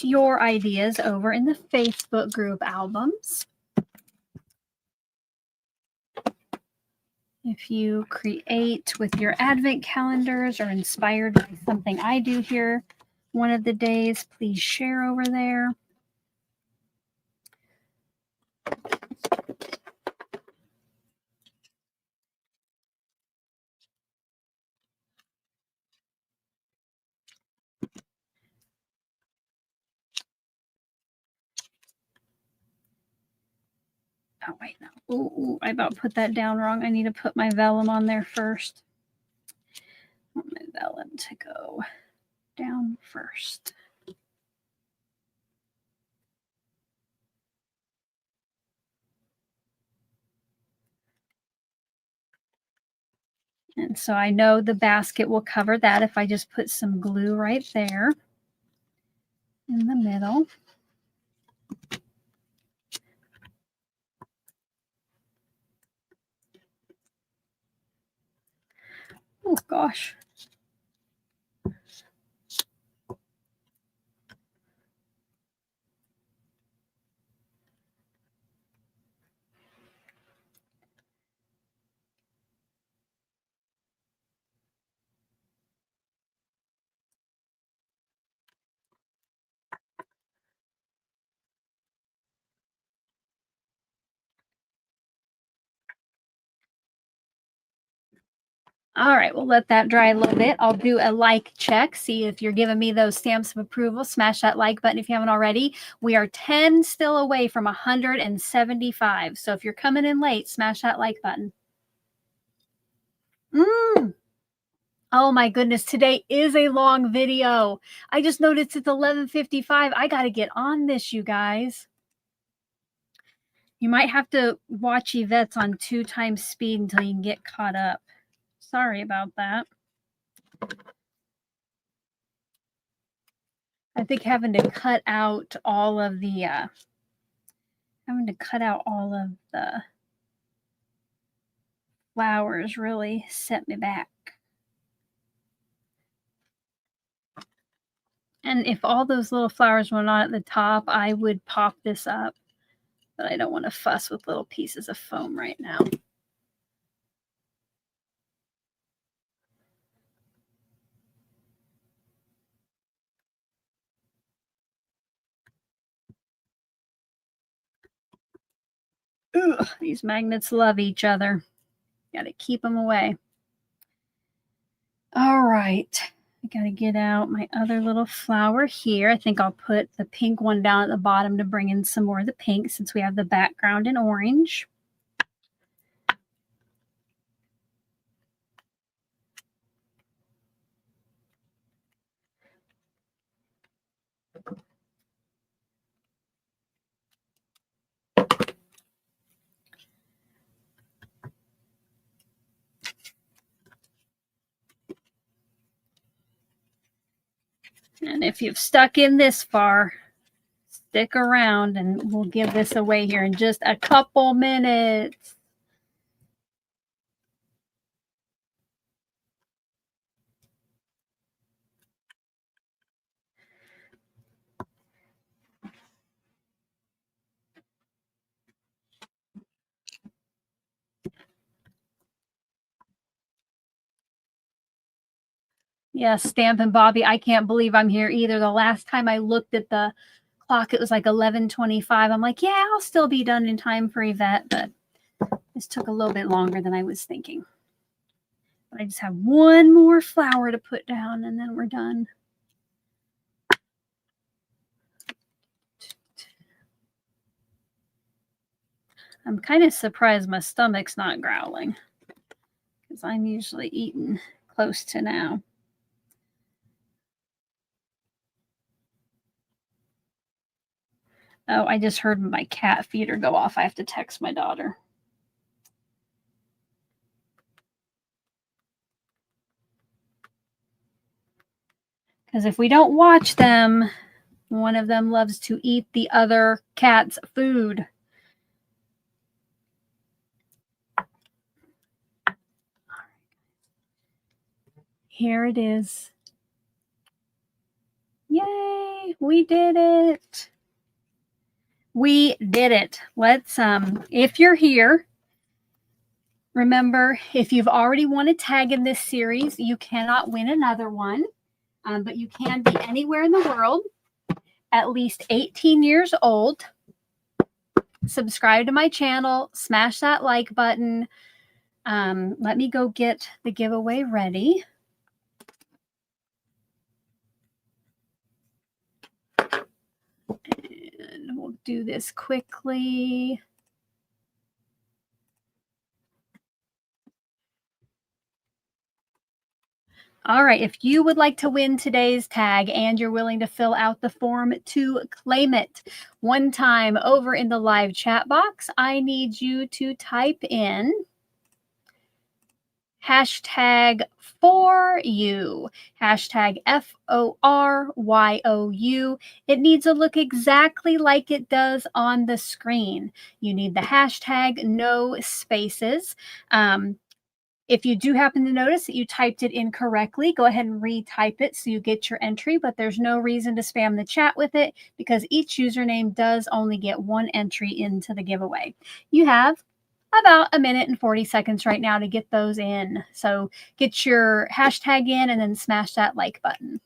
your ideas over in the Facebook group albums. If you create with your advent calendars or inspired by something I do here one of the days, please share over there. Oh, wait, no. Ooh, I about put that down wrong. I need to put my vellum on there first. I want my vellum to go down first. And so I know the basket will cover that if I just put some glue right there in the middle. Oh, gosh. All right, we'll let that dry a little bit. I'll do a like check, see if you're giving me those stamps of approval. Smash that like button if you haven't already. We are 10 still away from 175. So if you're coming in late, smash that like button. Oh my goodness, today is a long video. I just noticed it's 11:55. I got to get on this, you guys. You might have to watch Yvette's on 2 times speed until you can get caught up. Sorry about that. I think having to cut out all of the flowers really set me back. And if all those little flowers were not at the top, I would pop this up. But I don't want to fuss with little pieces of foam right now. Ugh, these magnets love each other. Got to keep them away. All right. I got to get out my other little flower here. I think I'll put the pink one down at the bottom to bring in some more of the pink since we have the background in orange. And if you've stuck in this far, stick around and we'll give this away here in just a couple minutes. Yes, Stampin' Bobby, I can't believe I'm here either. The last time I looked at the clock, it was like 11:25. I'm like, yeah, I'll still be done in time for Yvette, but this took a little bit longer than I was thinking. But I just have one more flower to put down and then we're done. I'm kind of surprised my stomach's not growling because I'm usually eating close to now. Oh, I just heard my cat feeder go off. I have to text my daughter. Because if we don't watch them, one of them loves to eat the other cat's food. Here it is. Yay, we did it. We did it. Let's, if you're here, remember, if you've already won a tag in this series, you cannot win another one, but you can be anywhere in the world, at least 18 years old. Subscribe to my channel, smash that like button. Let me go get the giveaway ready. And we'll do this quickly. All right, if you would like to win today's tag and you're willing to fill out the form to claim it one time over in the live chat box, I need you to type in hashtag for you, hashtag FORYOU. It needs to look exactly like it does on the screen. You need the hashtag, no spaces. If you do happen to notice that you typed it incorrectly, go ahead and retype it so you get your entry, but there's no reason to spam the chat with it because each username does only get one entry into the giveaway. You have about 1 minute and 40 seconds right now to get those in. So get your hashtag in and then smash that like button.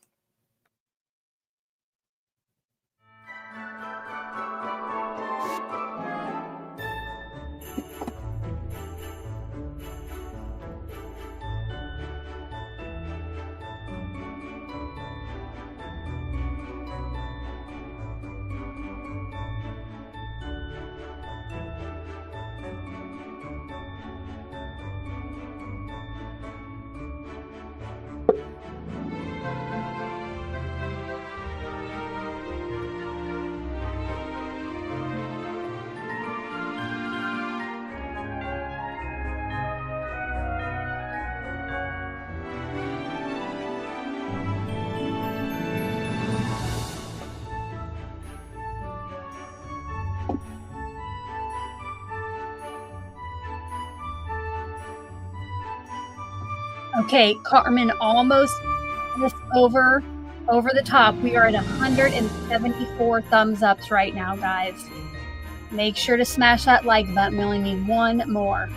Okay, Carmen, almost over the top. We are at 174 thumbs ups right now, guys. Make sure to smash that like button. We only need one more.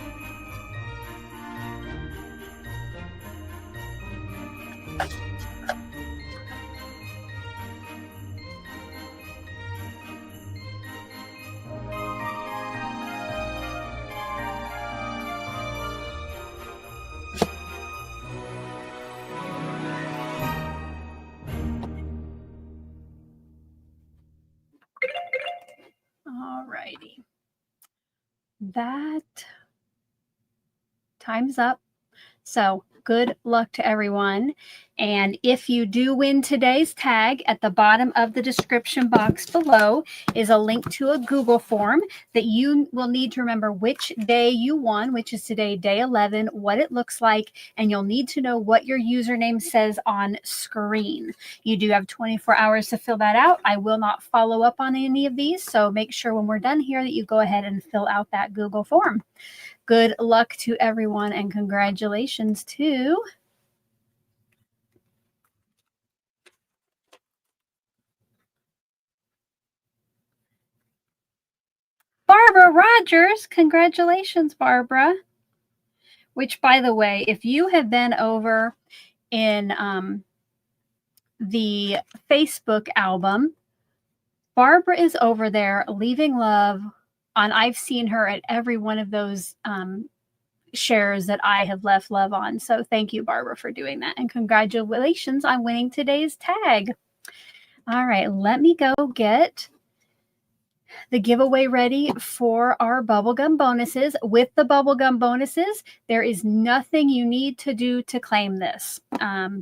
All righty. That time's up. So good luck to everyone. And if you do win today's tag, at the bottom of the description box below is a link to a Google form that you will need to remember which day you won, which is today, day 11, what it looks like, and you'll need to know what your username says on screen. You do have 24 hours to fill that out. I will not follow up on any of these, so make sure when we're done here that you go ahead and fill out that Google form. Good luck to everyone and congratulations to Barbara Rogers. Congratulations, Barbara. Which, by the way, if you have been over in the Facebook album. Barbara is over there leaving love on. I've seen her at every one of those shares that I have left love on. So thank you, Barbara, for doing that. And congratulations on winning today's tag. All right, let me go get the giveaway ready for our bubblegum bonuses. With the bubblegum bonuses, there is nothing you need to do to claim this.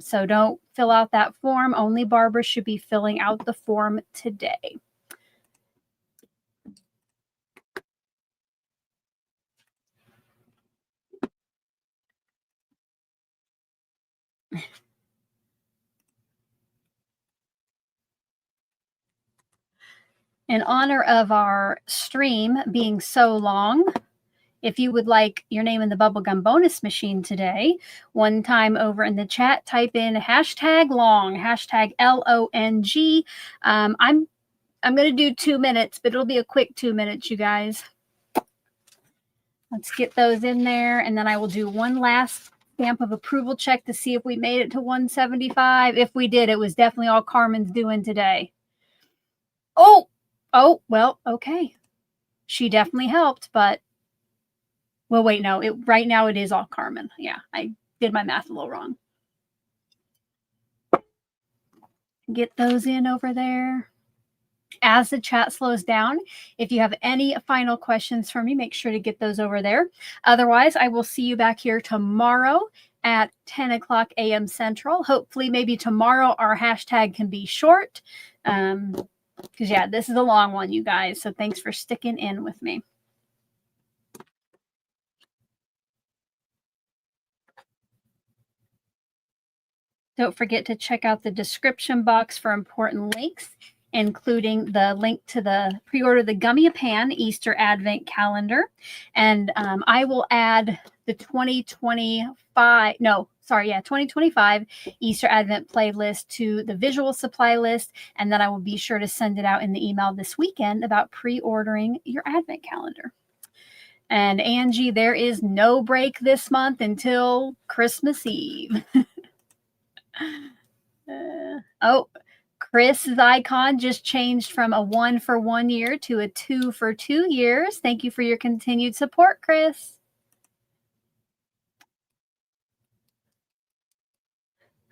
So don't fill out that form. Only Barbara should be filling out the form today. In honor of our stream being so long, if you would like your name in the bubblegum bonus machine today, one time over in the chat, type in #long, #LONG. I'm going to do 2 minutes, but it'll be a quick 2 minutes, you guys. Let's get those in there, and then I will do one last stamp of approval check to see if we made it to 175. If we did, it was definitely all Carmen's doing today. Oh, well, okay. She definitely helped, but well, wait, no, right now it is all Carmen. Yeah, I did my math a little wrong. Get those in over there. As the chat slows down, if you have any final questions for me, make sure to get those over there. Otherwise, I will see you back here tomorrow at 10 o'clock a.m. Central. Hopefully, maybe tomorrow our hashtag can be short. Because, yeah, this is a long one, you guys. So thanks for sticking in with me. Don't forget to check out the description box for important links, including the link to the pre-order the Gummy Pan Easter Advent Calendar. And I will add the 2025 Easter Advent playlist to the visual supply list. And then I will be sure to send it out in the email this weekend about pre-ordering your Advent calendar. And Angie, there is no break this month until Christmas Eve. Chris's icon just changed from a 1 for 1 year to a 2 for 2 years. Thank you for your continued support, Chris.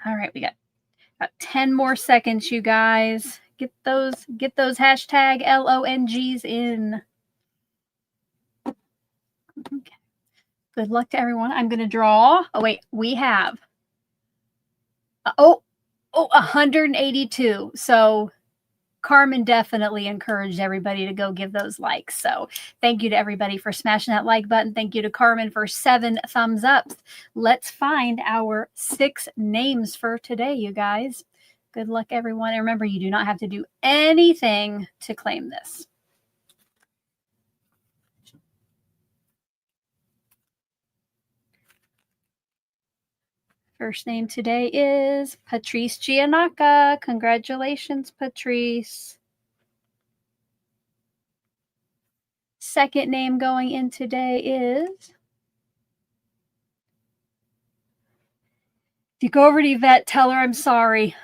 All right, we got about 10 more seconds, you guys. Get those hashtag LONGs in. Okay. Good luck to everyone. I'm going to draw. Oh, wait, we have 182. So Carmen definitely encouraged everybody to go give those likes. So thank you to everybody for smashing that like button. Thank you to Carmen for 7 thumbs ups. Let's find our 6 names for today, you guys. Good luck, everyone. And remember, you do not have to do anything to claim this. First name today is Patrice Giannacca. Congratulations, Patrice. Second name going in today is, if you go over to Yvette, tell her I'm sorry.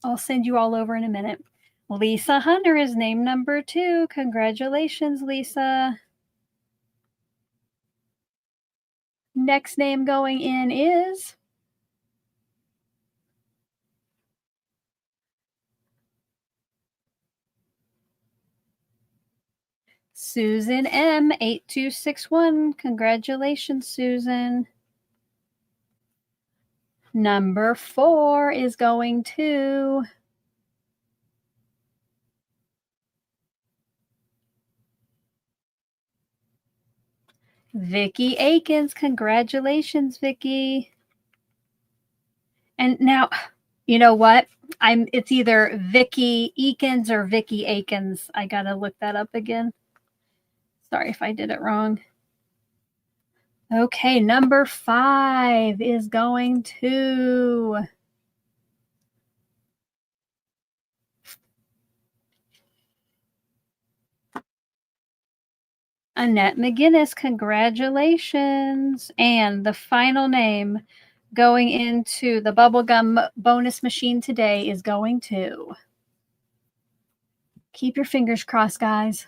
I'll send you all over in a minute. Lisa Hunter is name number 2. Congratulations, Lisa. Next name going in is Susan M. 8261. Congratulations, Susan. Number 4 is going to Vicki Akins. Congratulations, Vicki. And now, you know what? It's either Vicki Akins or Vicki Akins. I gotta look that up again. Sorry if I did it wrong. Okay, number 5 is going to Annette McGinnis. Congratulations. And the final name going into the bubblegum bonus machine today is going to, keep your fingers crossed, guys,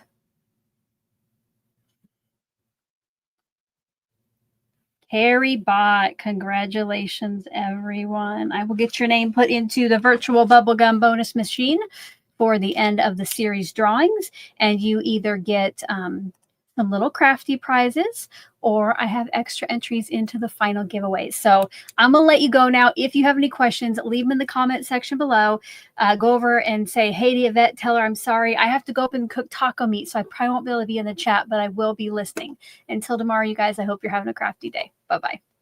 Harry Bott. Congratulations, everyone. I will get your name put into the virtual bubblegum bonus machine for the end of the series drawings, and you either get some little crafty prizes, or I have extra entries into the final giveaways. So I'm gonna let you go now. If you have any questions, leave them in the comment section below. Go over and say, hey to Yvette, tell her I'm sorry. I have to go up and cook taco meat, so I probably won't be able to be in the chat, but I will be listening. Until tomorrow, you guys, I hope you're having a crafty day. Bye-bye.